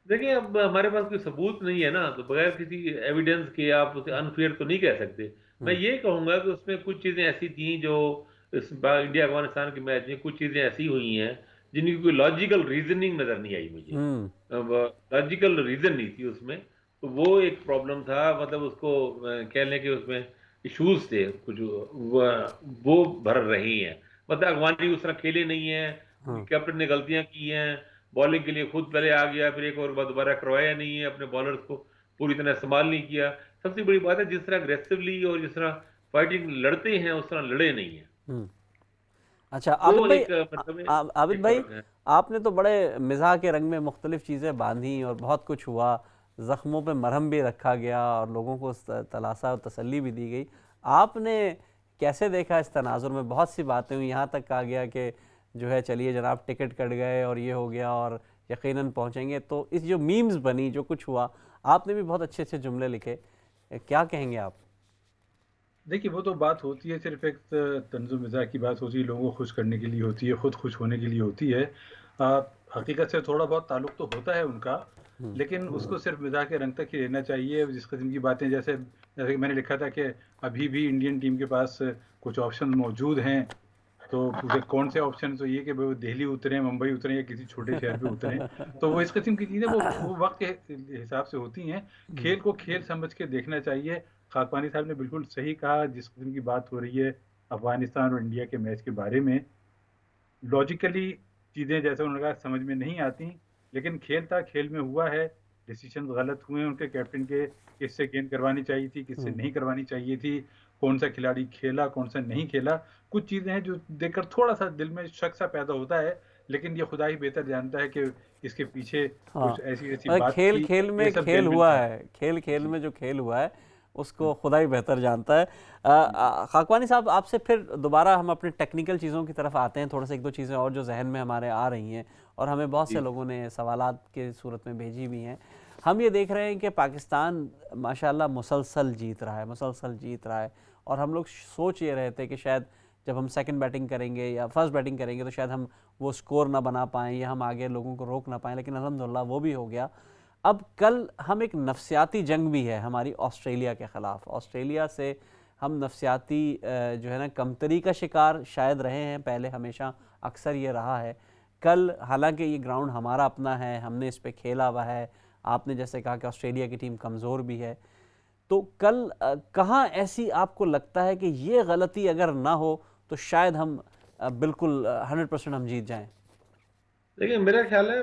Speaker 3: देखिए, अब हमारे पास कोई सबूत नहीं है ना, तो बगैर किसी एविडेंस के आप उसे अनफेयर तो नहीं कह सकते। मैं
Speaker 1: हम्म।
Speaker 3: ये कहूंगा कि उसमें कुछ चीजें ऐसी थी जो इंडिया अफगानिस्तान के मैच में कुछ चीजें ऐसी हुई हैं जिनकी कोई लॉजिकल रीजनिंग नजर नहीं आई मुझे।
Speaker 1: हम्म।
Speaker 3: लॉजिकल रीजन नहीं थी उसमें, तो वो एक प्रॉब्लम था। मतलब उसको कह लें कि उसमें इश्यूज थे कुछ, वो भर रही हैं। मतलब अफगानी उस तरह खेले नहीं है,
Speaker 1: हम्म।
Speaker 3: कैप्टन ने गलतियां की हैं, बॉलिंग के लिए खुद पहले आ गया, फिर एक और बार दोबारा करवाया नहीं है, अपने बॉलर्स को पूरी तरह इस्तेमाल नहीं किया। सबसे बड़ी बात है, जिस तरह अग्रेसिवली और जिस तरह फाइटिंग लड़ते हैं उस तरह लड़े नहीं है।
Speaker 1: हम्म। अच्छा
Speaker 3: वो
Speaker 1: आबिद भाई,
Speaker 3: एक मतलब में
Speaker 1: आबिद
Speaker 3: एक
Speaker 1: भाई,
Speaker 3: फर्क है।
Speaker 1: आपने तो बड़े मिजाह के रंग में मुख्तलिफ चीज़ें बांधी और बहुत कुछ हुआ, ज़ख्मों पे मरहम भी रखा गया और लोगों को तलासा और तसल्ली भी दी गई। आपने कैसे देखा इस तनाजुर में? बहुत सी बातें हुई, यहाँ तक कहा गया कि जो है चलिए जनाब टिकट कट गए और ये हो गया और यकीनन पहुँचेंगे। तो इस जो मीम्स बनी, जो कुछ हुआ, आपने भी बहुत अच्छे अच्छे जुमले लिखे, क्या कहेंगे आप?
Speaker 2: देखिए, वो तो बात होती है, सिर्फ एक तंज़ुम मिज़ाज की बात होती है, लोगों को खुश करने के लिए होती है, खुद खुश होने के लिए होती है। हकीकत से थोड़ा बहुत ताल्लुक तो होता है उनका, लेकिन उसको सिर्फ मिज़ाह के रंग तक ही रहना चाहिए। जिस किस्म की बातें, जैसे जैसे कि मैंने लिखा था कि अभी भी इंडियन टीम के पास कुछ ऑप्शन मौजूद हैं, तो पूछे कौन से ऑप्शन, तो ये कि वो दिल्ली उतरे, मुंबई उतरे या किसी छोटे शहर पे उतरे। तो वो इस किस्म की चीज़ें वो वक्त के हिसाब से होती हैं। खेल को खेल समझ के देखना चाहिए। खाकवानी साहब ने बिल्कुल सही कहा, जिस किस्म की बात हो रही है अफगानिस्तान और इंडिया के मैच के बारे में, लॉजिकली चीज़ें जैसे उन्होंने कहा समझ में नहीं आती, लेकिन खेल था, खेल में हुआ है, डिसीजन गलत हुए हैं उनके कैप्टन के, किससे गेंद करवानी चाहिए थी, किससे नहीं करवानी चाहिए थी, कौन सा खिलाड़ी खेला, कौन सा नहीं खेला। कुछ चीज़ें हैं जो देखकर थोड़ा सा दिल में शक सा पैदा होता है, लेकिन ये खुदा ही बेहतर जानता है कि इसके पीछे
Speaker 1: हाँ,
Speaker 2: कुछ ऐसी-ऐसी
Speaker 1: मतलब
Speaker 2: बात
Speaker 1: खेल
Speaker 2: थी,
Speaker 1: खेल
Speaker 2: ये
Speaker 1: में
Speaker 2: सब
Speaker 1: खेल
Speaker 2: जेल-बिल
Speaker 1: हुआ
Speaker 2: था।
Speaker 1: है, खेल खेल
Speaker 2: जी।
Speaker 1: में जो खेल हुआ है उसको
Speaker 2: हुँ,
Speaker 1: खुदा ही बेहतर जानता है। खाकवानी साहब, आपसे फिर दोबारा हम अपने टेक्निकल चीज़ों की तरफ आते हैं, थोड़ा सा एक दो चीज़ें और जो जहन में हमारे आ रही हैं और हमें बहुत से
Speaker 2: जी।
Speaker 1: लोगों ने सवालात के सूरत में भेजी भी हैं। हम ये देख रहे हैं कि पाकिस्तान माशाल्लाह मुसलसल जीत रहा है, मुसलसल जीत रहा है, और हम लोग सोच ये रहे थे कि शायद जब हम सेकंड बैटिंग करेंगे या फर्स्ट बैटिंग करेंगे तो शायद हम वो स्कोर ना बना पाएँ या हम आगे लोगों को रोक ना पाएँ, लेकिन अल्हम्दुलिल्लाह वो भी हो गया। अब कल हम एक नफसियाती जंग भी है हमारी ऑस्ट्रेलिया के ख़िलाफ़। ऑस्ट्रेलिया से हम नफसियाती जो है ना कमतरी का शिकार शायद रहे हैं, पहले हमेशा अक्सर ये रहा है। कल हालांकि ये ग्राउंड हमारा अपना है, हमने इस पे खेला हुआ है, आपने जैसे कहा कि ऑस्ट्रेलिया की टीम कमज़ोर भी है, तो कल कहाँ ऐसी आपको लगता है कि ये गलती अगर ना हो तो शायद हम बिल्कुल 100% हम जीत जाएं?
Speaker 3: देखिए, मेरा ख्याल है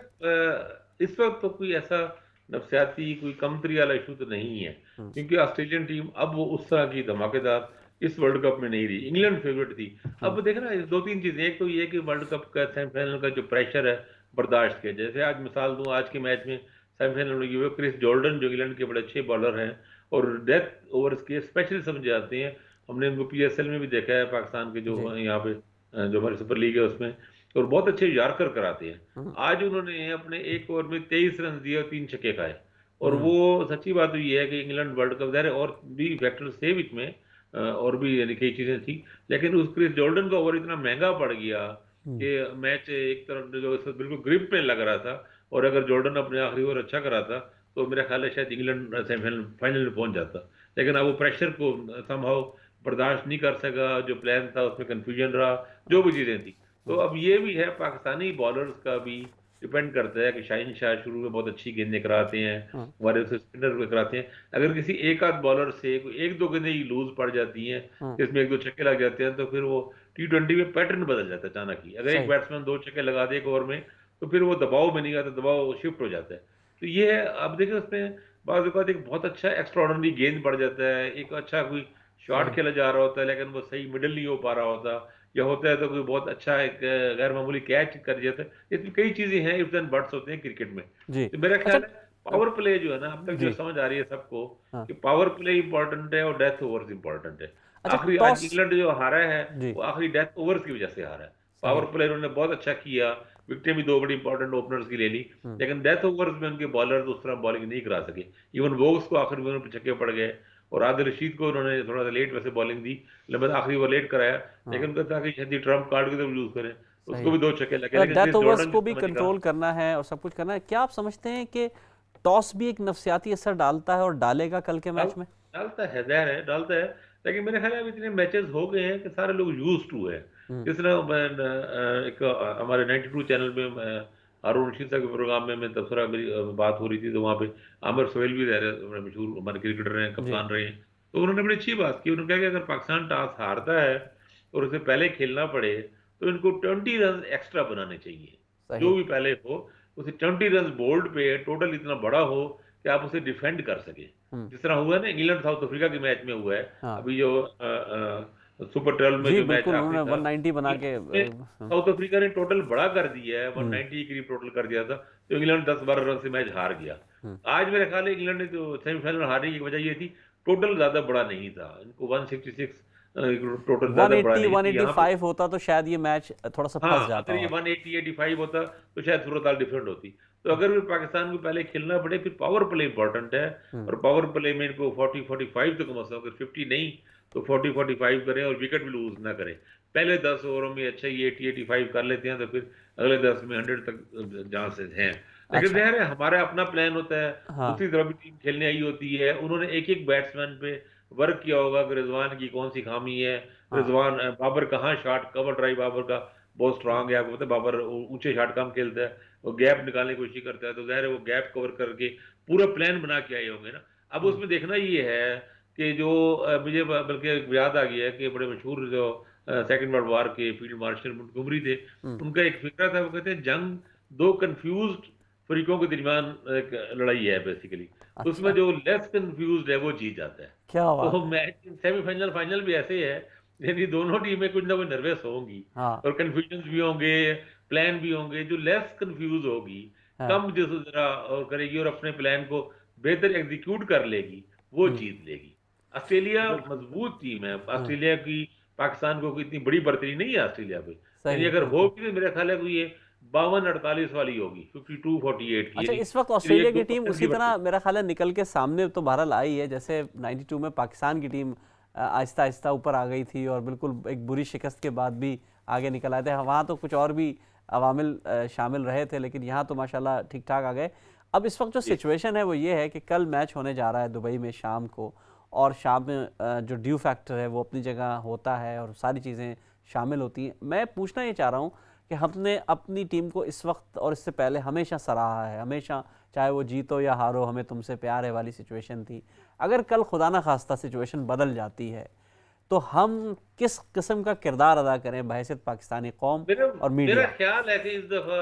Speaker 3: इस वक्त तो कोई ऐसा नफसियाती कोई कमतरी वाला इशू तो नहीं है,
Speaker 1: हम्म।
Speaker 3: क्योंकि ऑस्ट्रेलियन टीम अब वो उस तरह की धमाकेदार इस वर्ल्ड कप में नहीं रही। इंग्लैंड फेवरेट थी।
Speaker 1: हम्म।
Speaker 3: अब देखना, दो तीन चीजें, एक तो ये कि वर्ल्ड कप का सेमीफाइनल का जो प्रेशर है बर्दाश्त किया। जैसे आज मिसाल दूं, आज के मैच में सेमीफाइनल में हुए क्रिस जॉर्डन जो इंग्लैंड के बड़े अच्छे बॉलर हैं और डेथ ओवर्स के स्पेशली समझे जाते हैं। हमने उनको पीएसएल में भी देखा है, पाकिस्तान के
Speaker 1: जी।
Speaker 3: जो यहाँ पे जो हमारी सुपर लीग है उसमें, और बहुत अच्छे यार्कर कराते हैं।
Speaker 1: हम्म।
Speaker 3: आज उन्होंने अपने एक ओवर में 23 रन दिए और 3 छक्के खाए। और
Speaker 1: हम्म।
Speaker 3: वो सच्ची बात तो ये है कि इंग्लैंड वर्ल्ड कप है, और भी फैक्टर्स थे बीच में, और भी यानी कई चीजें थी, लेकिन उस क्रिस जॉर्डन का ओवर इतना महंगा पड़ गया
Speaker 1: हम्म।
Speaker 3: कि मैच एक तरफ जो बिल्कुल ग्रिप में लग रहा था, और अगर जॉर्डन अपने आखिरी ओवर अच्छा कराता तो मेरा ख्याल है शायद इंग्लैंड सेमीफाइनल फाइनल में पहुंच जाता। लेकिन अब वो प्रेशर को संभव बर्दाश्त नहीं कर सका, जो प्लान था उसमें कंफ्यूजन रहा, जो भी चीजें थी। तो
Speaker 1: हम्म।
Speaker 3: अब ये भी है, पाकिस्तानी बॉलर्स का भी डिपेंड करता है कि शाहीन शाह शुरू में बहुत अच्छी गेंदें कराते हैं,
Speaker 1: हम्म।
Speaker 3: हमारे से स्पिनर को कराते हैं। अगर किसी एक आध बॉलर से कोई एक दो गेंदें ही लूज पड़ जाती हैं,
Speaker 1: हम्म।
Speaker 3: जिसमें एक दो छक्के लग जाते हैं, तो फिर वो T20 में पैटर्न बदल जाता है अचानक ही। अगर एक
Speaker 1: सही।
Speaker 3: बैट्समैन दो छक्के लगा दे एक ओवर में, तो फिर वो दबाव में नहीं आता, दबाव शिफ्ट हो जाता है। तो ये है, अब देखिए उसमें बाज़ औक़ात एक बहुत अच्छा एक्स्ट्रा गेंद पड़ जाता है, एक अच्छा कोई शॉट
Speaker 1: सही।
Speaker 3: खेला जा रहा होता है लेकिन वो सही मिडल नहीं हो पा रहा होता, या होता है तो कोई बहुत अच्छा एक गैर मामूली कैच कर जाता है। इसमें कई चीजें हैं, इफ्स एंड बट्स होते हैं क्रिकेट में।
Speaker 1: जी।
Speaker 3: तो मेरा
Speaker 1: अच्छा।
Speaker 3: ख्याल है पावर प्ले जो है ना, अब तक जो
Speaker 1: जी।
Speaker 3: समझ आ रही है सबको
Speaker 1: हाँ।
Speaker 3: कि पावर प्ले इंपॉर्टेंट है और डेथ ओवर्स इंपॉर्टेंट है।
Speaker 1: अच्छा,
Speaker 3: आखिरी आज
Speaker 1: टॉस।
Speaker 3: इंग्लैंड जो हारा है
Speaker 1: जी।
Speaker 3: वो आखिरी डेथ ओवर्स की वजह से हारा है। पावर
Speaker 1: सही।
Speaker 3: प्ले उन्होंने बहुत अच्छा किया, विकेटें भी 2 बड़ी इंपॉर्टेंट ओपनर्स की ले ली, लेकिन डेथ ओवर्स में उनके बॉलर उस तरह बॉलिंग नहीं करा सके। इवन वोग्स को आखिरी में उन्होंने छक्के पड़ गए और आदिल रशीद को उन्होंने थोड़ा सा लेट वैसे बॉलिंग दी, लेकिन आखिरी ओवर लेट कराया, लेकिन उनका था कि शायद ट्रम्प कार्ड की तरफ यूज करें, उसको
Speaker 1: सही।
Speaker 3: भी 2 छक्के लगे। लेकिन
Speaker 1: डेथ
Speaker 3: क्रिस
Speaker 1: ओवर्स
Speaker 3: जॉर्डन
Speaker 1: को
Speaker 3: जिस
Speaker 1: भी
Speaker 3: तरह मैंने कहा,
Speaker 1: कंट्रोल करना है और सब कुछ करना है। क्या आप समझते हैं कि टॉस भी एक नफसियाती असर डालता है और डालेगा कल के
Speaker 3: डाल
Speaker 1: मैच में?
Speaker 3: डालता है, ज़ाहिर है डालता है, लेकिन मेरे ख्याल में अब इतने मैचेस हो गए हैं कि सारे लोग यूज्ड टू है।
Speaker 1: हम्म।
Speaker 3: जिस तरह एक हमारे 92 चैनल में हारून रशीद साहब के प्रोग्राम में मैं तबसरा मेरी बात हो रही थी, तो वहाँ पे आमिर सोहेल भी रह रहे, बड़े मशहूर हमारे क्रिकेटर हैं,
Speaker 1: जी।
Speaker 3: कप्तान रहे हैं। तो उन्होंने बड़ी अच्छी बात की, उन्होंने कहा कि अगर पाकिस्तान टॉस हारता है और उसे पहले खेलना पड़े तो इनको 20 रन एक्स्ट्रा बनाने चाहिए।
Speaker 1: सही।
Speaker 3: जो भी पहले हो उसे 20 रन बोल्ड पे टोटल इतना बड़ा हो कि आप उसे डिफेंड कर सके।
Speaker 1: हम्म।
Speaker 3: जिस तरह हुआ ना इंग्लैंड साउथ अफ्रीका के मैच में हुआ है,
Speaker 1: हाँ।
Speaker 3: अभी जो सुपर 12 में
Speaker 1: जी
Speaker 3: जो मैच
Speaker 1: बिल्कुल,
Speaker 3: आखिरी
Speaker 1: उन्होंने
Speaker 3: था,
Speaker 1: 190 बना के
Speaker 3: साउथ अफ्रीका ने टोटल बड़ा कर दिया है,
Speaker 1: हम्म।
Speaker 3: 190 के करीब टोटल कर दिया था, तो इंग्लैंड 10-12 रन से मैच हार गया।
Speaker 1: हम्म।
Speaker 3: आज मेरे ख्याल है इंग्लैंड ने जो सेमीफाइनल हारने की वजह ये थी, टोटल ज्यादा बड़ा नहीं था, इनको 166 टोटल ज्यादा बड़ा
Speaker 1: 180
Speaker 3: नहीं थी यहाँ पे।
Speaker 1: 185 होता तो शायद ये मैच थोड़ा सा फंस
Speaker 3: हाँ,
Speaker 1: जाता
Speaker 3: अगर ये
Speaker 1: और
Speaker 3: 180-85 होता तो शायद सूरत हाल डिफरेंट होती। तो अगर फिर पाकिस्तान को पहले खेलना पड़े, फिर पावर प्ले इंपॉर्टेंट है,
Speaker 1: हम्म।
Speaker 3: और पावर प्ले में इनको 40-45 तो कम से कम, अगर 50 नहीं तो 40-45 करें और विकेट भी लूज ना करें। पहले 10 ओवरों में अच्छा ये 80-85 कर लेते हैं तो फिर अगले 10 में 100 तक चांसेस हैं। लेकिन
Speaker 1: अच्छा।
Speaker 3: ज़ाहिर है हमारा अपना प्लान होता है,
Speaker 1: हाँ।
Speaker 3: दूसरी तरफ भी टीम खेलने आई होती है, उन्होंने एक-एक बैट्समैन पे वर्क किया होगा कि रिजवान की कौन सी खामी है,
Speaker 1: हाँ।
Speaker 3: रिजवान बाबर कहाँ शॉट कवर ड्राइव बाबर का बहुत स्ट्रांग है, आपको पता है बाबर ऊंचे शॉट कम खेलता है, वो गैप निकालने की कोशिश करता है, तो जाहिर है वो गैप कवर करके पूरा प्लान बना के आए होंगे ना। अब
Speaker 1: हम्म।
Speaker 3: उसमें देखना ये है कि जो मुझे बल्कि याद आ गया है कि बड़े मशहूर जो सेकंड वर्ल्ड वॉर के फील्ड मार्शल मोंटगोमरी थे,
Speaker 1: हम्म।
Speaker 3: उनका एक फिक्रा था, वो कहते हैं जंग दो कंफ्यूज्ड फरीकों के दरमियान एक लड़ाई है बेसिकली। तो उसमें
Speaker 1: अच्छा।
Speaker 3: जो लेस कंफ्यूज्ड है वो जीत जाता है।
Speaker 1: क्या बात।
Speaker 3: तो मैच सेमीफाइनल फाइनल भी ऐसे है, यानी दोनों टीमें कुछ ना कुछ नर्वस होंगी
Speaker 1: हाँ।
Speaker 3: और कंफ्यूजन भी होंगे, प्लान भी होंगे। जो लेस कंफ्यूज होगी,
Speaker 1: हाँ।
Speaker 3: कम जो जरा और करेगी और अपने प्लान को बेहतर एग्जीक्यूट कर लेगी, वो
Speaker 1: हम्म।
Speaker 3: जीत लेगी। ऑस्ट्रेलिया
Speaker 2: बिल्कुल।
Speaker 3: मजबूत टीम है,
Speaker 1: हाँ।
Speaker 3: ऑस्ट्रेलिया की पाकिस्तान को कोई इतनी बड़ी बढ़तरी नहीं है ऑस्ट्रेलिया पे, यानी
Speaker 1: सही
Speaker 3: अगर
Speaker 1: बिल्कुल।
Speaker 3: होगी तो मेरा ख्याल है कोई ये 52-48 वाली होगी, 52-48 की,
Speaker 1: अच्छा,
Speaker 3: यानी
Speaker 1: इस वक्त
Speaker 3: ये
Speaker 1: ऑस्ट्रेलिया की टीम
Speaker 3: 2% की
Speaker 1: उसी तरह
Speaker 3: बढ़तरी।
Speaker 1: मेरा ख्याल है निकल के सामने तो बहरहाल आई है, जैसे 92 में पाकिस्तान की टीम आहिस्ता आहिस्ता ऊपर आ गई थी और बिल्कुल एक बुरी शिकस्त के बाद भी आगे निकल आए थे। वहाँ तो कुछ और भी अवामिल शामिल रहे थे, लेकिन यहाँ तो माशाल्लाह ठीक ठाक आ गए। अब इस वक्त जो
Speaker 3: जी
Speaker 1: सिचुएशन है वो ये है कि कल मैच होने जा रहा है दुबई में शाम को, और शाम में जो ड्यू फैक्टर है वो अपनी जगह होता है और सारी चीज़ें शामिल होती हैं। मैं पूछना ये चाह रहा हूँ कि हमने अपनी टीम को इस वक्त और इससे पहले हमेशा सराहा है, हमेशा चाहे वो जीतो या हारो हमें तुमसे प्यार है वाली सिचुएशन थी। अगर कल खुदा ना खास्ता सिचुएशन बदल जाती है तो हम किस किस्म का किरदार अदा करें बहैसियत पाकिस्तानी कौम
Speaker 3: मेरा
Speaker 1: और
Speaker 3: मेरा
Speaker 1: मीडिया?
Speaker 3: ख्याल है कि इस दफा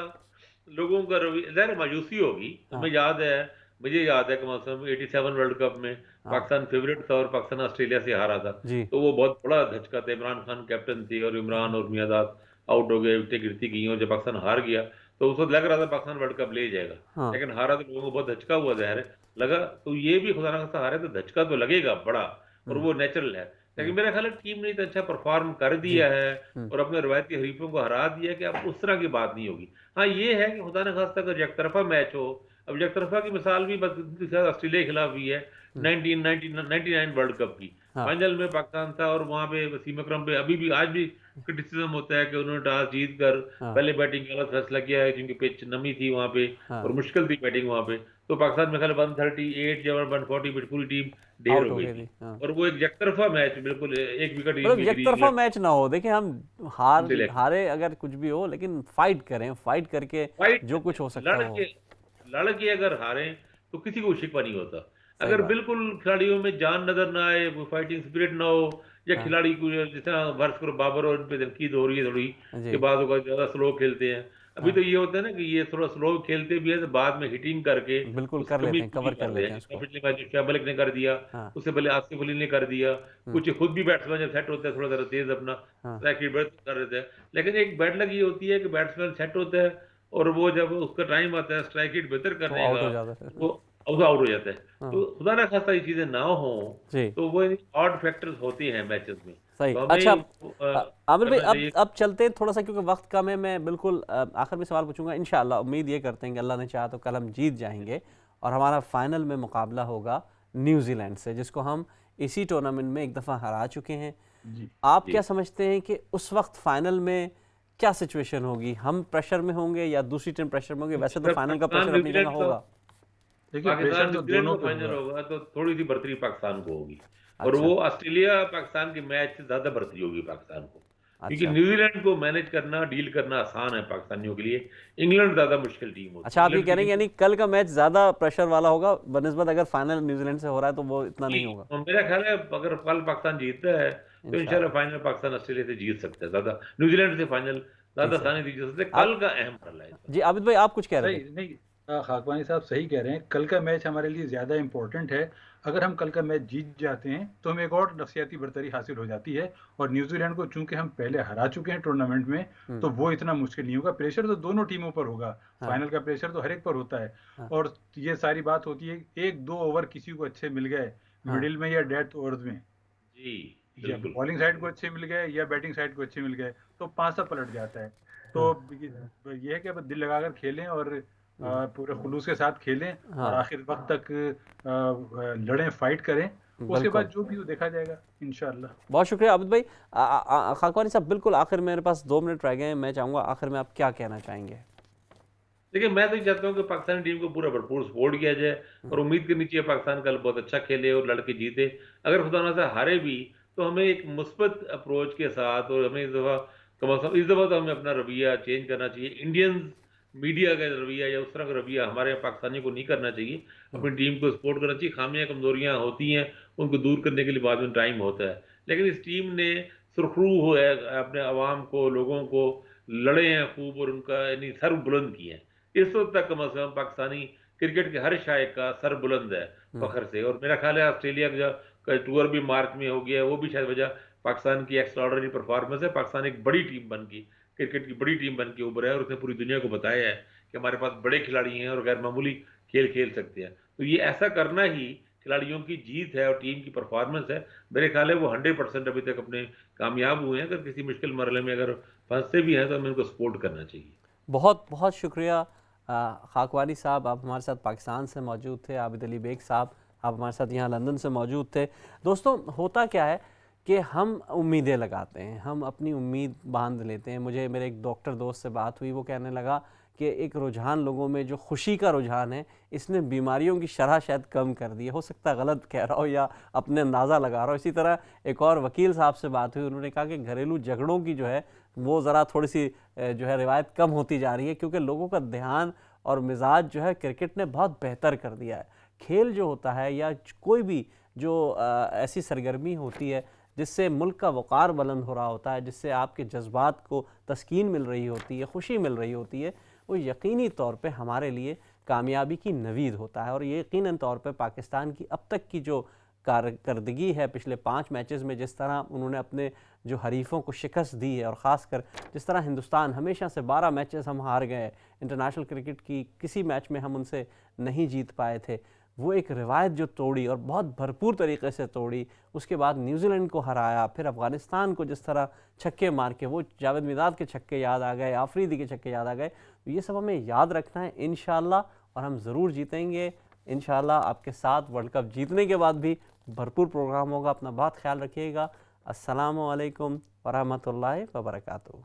Speaker 3: लोगों का रवैया ज़ाहिर मायूसी होगी।
Speaker 1: हाँ।
Speaker 3: हमें याद है, मुझे याद है कम से कम 87 वर्ल्ड कप में
Speaker 1: हाँ।
Speaker 3: पाकिस्तान फेवरेट था और पाकिस्तान ऑस्ट्रेलिया से हारा था,
Speaker 1: जी।
Speaker 3: तो वो बहुत बड़ा धचका था। इमरान खान कैप्टन थे और इमरान और मियादाद आउट हो गए, विकेटें गिरती गई, और जब पाकिस्तान हार गया तो उस वक्त लग रहा था पाकिस्तान वर्ल्ड कप ले जाएगा,
Speaker 1: हाँ।
Speaker 3: लेकिन हारा तो लोगों को बहुत धचका हुआ, ज़ाहिर है लगा। तो ये भी खुदा ना खास्ता हारे तो धचका तो लगेगा बड़ा, और
Speaker 1: हम्म।
Speaker 3: वो नेचुरल है। लेकिन
Speaker 1: हम्म।
Speaker 3: मेरा ख्याल है टीम ने इतना अच्छा परफॉर्म कर
Speaker 1: जी।
Speaker 3: दिया है
Speaker 1: हम्म।
Speaker 3: और अपने रवायती हरीफों को हरा दिया कि अब उस तरह की बात नहीं होगी। हाँ, ये है कि खुदा न खास्ता अगर एकतरफा मैच हो, अब एकतरफा की मिसाल भी बस ऑस्ट्रेलिया के खिलाफ भी है, 1999 वर्ल्ड कप की
Speaker 1: हाँ।
Speaker 3: फाइनल में पाकिस्तान था और वहाँ पे वसीम अकरम पे अभी भी आज भी क्रिटिसिज्म होता है कि उन्होंने टॉस जीत कर
Speaker 1: हाँ।
Speaker 3: पहले बैटिंग का गलत फैसला किया है, क्योंकि पिच नमी थी वहाँ पे
Speaker 1: हाँ।
Speaker 3: और मुश्किल थी बैटिंग वहाँ पे। तो पाकिस्तान में ख्याल 138 या 140 पे पूरी टीम ढेर
Speaker 1: आउट
Speaker 3: हो
Speaker 1: हो
Speaker 3: गई
Speaker 1: गई
Speaker 3: थी,
Speaker 1: थी। हाँ।
Speaker 3: और वो एक एकतरफा मैच बिल्कुल एक विकेट
Speaker 1: मतलब
Speaker 3: गिरी
Speaker 1: एकतरफा
Speaker 3: इंग्लैंड
Speaker 1: मैच ना हो, देखिए हम हारे अगर कुछ भी हो, लेकिन फाइट करें, फाइट करके
Speaker 3: फाइट
Speaker 1: जो कुछ हो सकता हो।
Speaker 3: लड़ के अगर हारे तो किसी को शिकवा नहीं होता।
Speaker 1: सही
Speaker 3: अगर
Speaker 1: बात।
Speaker 3: बिल्कुल खिलाड़ियों में जान नजर ना आए, वो फाइटिंग स्पिरिट ना हो, या
Speaker 1: हाँ।
Speaker 3: खिलाड़ी को जिस तरह वर्ष करो बाबर और उन पे तनकीद हो रही है थोड़ी
Speaker 1: जी।
Speaker 3: कि बाद ज्यादा स्लो खेलते हैं, अभी
Speaker 1: हाँ,
Speaker 3: तो ये होता है ना कि ये थोड़ा स्लो खेलते भी है तो बाद में हिटिंग करके
Speaker 1: बिल्कुल
Speaker 3: उसकी
Speaker 1: कर लेते
Speaker 3: कमी
Speaker 1: हैं,
Speaker 3: पूरी
Speaker 1: कवर कर
Speaker 3: कर रहे
Speaker 1: लेते
Speaker 3: हैं।
Speaker 1: हैं
Speaker 3: जिसका
Speaker 1: उसको।
Speaker 3: पिछले मैच शोएब मलिक ने कर दिया,
Speaker 1: हाँ,
Speaker 3: उससे पहले आसिफ अली ने कर दिया,
Speaker 1: हुँ,
Speaker 3: कुछ खुद भी बैट्समैन जब सेट होता है थोड़ा ज़रा तेज़ अपना
Speaker 1: हाँ,
Speaker 3: स्ट्राइक रेट कर देते हैं। लेकिन एक बैड लक ये होती है कि बैट्समैन सेट होता है और वो जब उसका टाइम आता है स्ट्राइक रेट बेहतर
Speaker 1: तो
Speaker 3: करने
Speaker 1: आउट
Speaker 3: का,
Speaker 1: हो जाता है फिर।
Speaker 3: वो आउट हो जाता है।
Speaker 1: हाँ,
Speaker 3: तो खुदा ना खास्ता ये चीज़ें ना हों,
Speaker 1: जी।
Speaker 3: तो वो ऑड फैक्टर्स होते हैं मैचेस में।
Speaker 1: सही।
Speaker 3: तो हमें
Speaker 1: अच्छा, आमिर भाई
Speaker 3: करना
Speaker 1: अब
Speaker 3: चाहिए।
Speaker 1: अब चलते हैं थोड़ा-सा, क्योंकि वक्त कम है। मैं बिल्कुल आखिर में सवाल पूछूंगा। इंशाअल्लाह उम्मीद ये करते हैं कि अल्लाह ने चाहा तो कल हम जीत जाएंगे और हमारा फाइनल में मुकाबला होगा न्यूजीलैंड से, जिसको हम इसी टूर्नामेंट में एक दफ़ा हरा चुके हैं।
Speaker 2: जी।
Speaker 1: आप
Speaker 3: जी।
Speaker 1: क्या समझते हैं कि उस वक्त फाइनल में क्या सिचुएशन होगी? हम प्रेशर में होंगे या दूसरी टीम प्रेशर में होगी? वैसे तो
Speaker 3: अगर
Speaker 1: फाइनल का
Speaker 3: पाकिस्तान
Speaker 1: प्रेशर अपनी जगह
Speaker 3: न्यूजीलैंड का
Speaker 1: होगा।
Speaker 2: देखिए प्रेशर
Speaker 3: पाकिस्तान
Speaker 2: तो
Speaker 3: न्यूजीलैंड
Speaker 2: दोनों
Speaker 3: का
Speaker 2: पे
Speaker 3: फाइनल
Speaker 2: होगा।
Speaker 3: होगा तो थोड़ी सी बढ़तरी पाकिस्तान को होगी, और
Speaker 1: अच्छा,
Speaker 3: वो ऑस्ट्रेलिया पाकिस्तान के मैच से ज्यादा बढ़तरी होगी पाकिस्तान को, क्योंकि
Speaker 1: अच्छा।
Speaker 3: न्यूजीलैंड को मैनेज करना डील करना आसान है पाकिस्तानियों के लिए। इंग्लैंड ज्यादा मुश्किल टीम होती
Speaker 1: अच्छा,
Speaker 3: है।
Speaker 1: आप ये
Speaker 3: इंग्लैंड
Speaker 1: कह
Speaker 3: की
Speaker 1: रहे हैं
Speaker 3: टीम
Speaker 1: यानी कल का मैच ज़्यादा प्रेशर वाला होगा बनिस्बत अगर फाइनल न्यूजीलैंड से हो रहा है तो वो इतना
Speaker 3: की,
Speaker 1: नहीं होगा।
Speaker 3: मेरा ख्याल है अगर कल पाकिस्तान जीतता है तो इंशाल्लाह
Speaker 1: इंशाल्लाह।
Speaker 3: फाइनल पाकिस्तान ऑस्ट्रेलिया से जीत सकता है, ज्यादा न्यूजीलैंड से फाइनल
Speaker 1: जी,
Speaker 3: ज्यादा
Speaker 1: सही।
Speaker 3: आसानी से जीत सकते हैं।
Speaker 1: आप
Speaker 3: कल का अहम मरला है इस वक्त।
Speaker 1: जी, आबिद भाई आप कुछ कह रहे
Speaker 2: सही
Speaker 1: थे?
Speaker 2: नहीं, खाकवानी साहब सही कह रहे हैं, कल का मैच हमारे लिए ज़्यादा इम्पोर्टेंट है। अगर हम कल का मैच जीत जाते हैं तो हमें एक और नफसियाती बरतरी हासिल हो जाती है, और न्यूजीलैंड को चूंकि हम पहले हरा चुके हैं टूर्नामेंट में,
Speaker 1: हुँ,
Speaker 2: तो वो इतना मुश्किल नहीं होगा। प्रेशर तो दोनों टीमों पर होगा,
Speaker 1: हाँ,
Speaker 2: फाइनल का प्रेशर तो हर एक पर होता है।
Speaker 1: हाँ,
Speaker 2: और ये सारी बात होती है, एक दो ओवर किसी को अच्छे मिल गए
Speaker 1: हाँ,
Speaker 2: मिडिल में या डेथ ओवर्स में,
Speaker 3: जी
Speaker 2: या
Speaker 3: बिल्कुल।
Speaker 2: बॉलिंग साइड को अच्छे मिल गए या बैटिंग साइड को अच्छे मिल गए, तो पांसा पलट जाता है। तो
Speaker 1: हाँ,
Speaker 2: ये है कि अब दिल लगाकर खेलें और
Speaker 1: हुँ,
Speaker 2: पूरे खुलूस के साथ खेलें और
Speaker 1: हाँ,
Speaker 2: आखिर वक्त तक लड़ें, फाइट करें। उसके
Speaker 1: बिल्कुल।
Speaker 2: बाद जो भी हो देखा जाएगा इंशाल्लाह।
Speaker 1: बहुत शुक्रिया आबिद भाई। खाकवानी साहब, बिल्कुल आखिर मेरे पास 2 मिनट रह गए हैं। मैं चाहूँगा आखिर में आप क्या कहना चाहेंगे?
Speaker 3: देखिए, मैं तो ये चाहता हूँ कि पाकिस्तानी टीम को पूरा भरपूर सपोर्ट किया जाए,
Speaker 1: हुँ,
Speaker 3: और उम्मीद करनी चाहिए पाकिस्तान कल बहुत अच्छा खेले और लड़ के जीते। अगर खुदा ना खास्ता हारे भी तो हमें एक मुस्बत अप्रोच के साथ, और हमें इस दफ़ा कम अज़ कम इस दफ़ा तो हमें अपना रवैया चेंज करना चाहिए। इंडियंस मीडिया का रवैया या उस तरह का रवैया हमारे यहाँ पाकिस्तानियों को नहीं करना चाहिए।
Speaker 1: हुँ,
Speaker 3: अपनी टीम को सपोर्ट करना चाहिए। खामियाँ कमज़ोरियाँ होती हैं, उनको दूर करने के लिए बाद में टाइम होता है। लेकिन इस टीम ने सुरखरू हो है अपने अवाम को, लोगों को लड़े हैं खूब और उनका यानी सर बुलंद किए हैं। इस वक्त तक कम अज़ कम पाकिस्तानी क्रिकेट के हर शायक का सर बुलंद है
Speaker 1: हुँ,
Speaker 3: फ़ख्र से, और मेरा ख्याल है ऑस्ट्रेलिया का टूर भी मार्च में हो गया है, वो भी शायद वजह पाकिस्तान की एक्स्ट्राऑर्डिनरी परफॉर्मेंस है। पाकिस्तान एक बड़ी टीम बन के, क्रिकेट की बड़ी टीम बन के उभरा है, और उसने पूरी दुनिया को बताया है कि हमारे पास बड़े खिलाड़ी हैं और गैर मामूली खेल खेल सकते हैं। तो ये ऐसा करना ही खिलाड़ियों की जीत है और टीम की परफॉर्मेंस है। मेरे ख्याल है वो 100% अभी तक अपने कामयाब हुए हैं। अगर किसी मुश्किल मरहले में अगर फंसते भी हैं तो हमें उनको सपोर्ट करना चाहिए।
Speaker 1: बहुत बहुत शुक्रिया खाकवानी साहब, आप हमारे साथ पाकिस्तान से मौजूद थे। आबिद अली बेग साहब, आप हमारे साथ यहाँ लंदन से मौजूद थे। दोस्तों, होता क्या है कि हम उम्मीदें लगाते हैं, हम अपनी उम्मीद बांध लेते हैं। मुझे मेरे एक डॉक्टर दोस्त से बात हुई, वो कहने लगा कि एक रुझान लोगों में जो खुशी का रुझान है, इसने बीमारियों की शरह शायद कम कर दी है। हो सकता है गलत कह रहा हो या अपने अंदाज़ा लगा रहा हो। इसी तरह एक और वकील साहब से बात हुई, उन्होंने कहा कि घरेलू झगड़ों की जो है वो ज़रा थोड़ी सी जो है रिवायत कम होती जा रही है, क्योंकि लोगों का ध्यान और मिजाज जो है क्रिकेट ने बहुत बेहतर कर दिया है। खेल जो होता है या कोई भी जो ऐसी सरगर्मी होती है जिससे मुल्क का वक़ार बुलंद हो रहा होता है, जिससे आपके जज्बात को तस्कीन मिल रही होती है, खुशी मिल रही होती है, वो यकीनी तौर पे हमारे लिए कामयाबी की नवीद होता है। और ये यकीनन तौर पे पाकिस्तान की अब तक की जो कारकर्दगी है पिछले 5 मैचेस में, जिस तरह उन्होंने अपने जो हरीफों को शिकस्त दी है, और ख़ासकर जिस तरह हिंदुस्तान हमेशा से 12 मैचेस हम हार गए, इंटरनेशनल क्रिकेट की किसी मैच में हम उनसे नहीं जीत पाए थे, वो एक रिवायत जो तोड़ी और बहुत भरपूर तरीके से तोड़ी, उसके बाद न्यूजीलैंड को हराया, फिर अफ़गानिस्तान को जिस तरह छक्के मार के, वो जावेद मिदाद के छक्के याद आ गए, आफरीदी के छक्के याद आ गए, तो ये सब हमें याद रखना है इंशाअल्लाह, और हम ज़रूर जीतेंगे इंशाअल्लाह। आपके साथ वर्ल्ड कप जीतने के बाद भी भरपूर प्रोग्राम होगा। अपना बहुत ख्याल रखिएगा। अस्सलामु अलैकुम वरहमतुल्लाहि वबरकातुहू।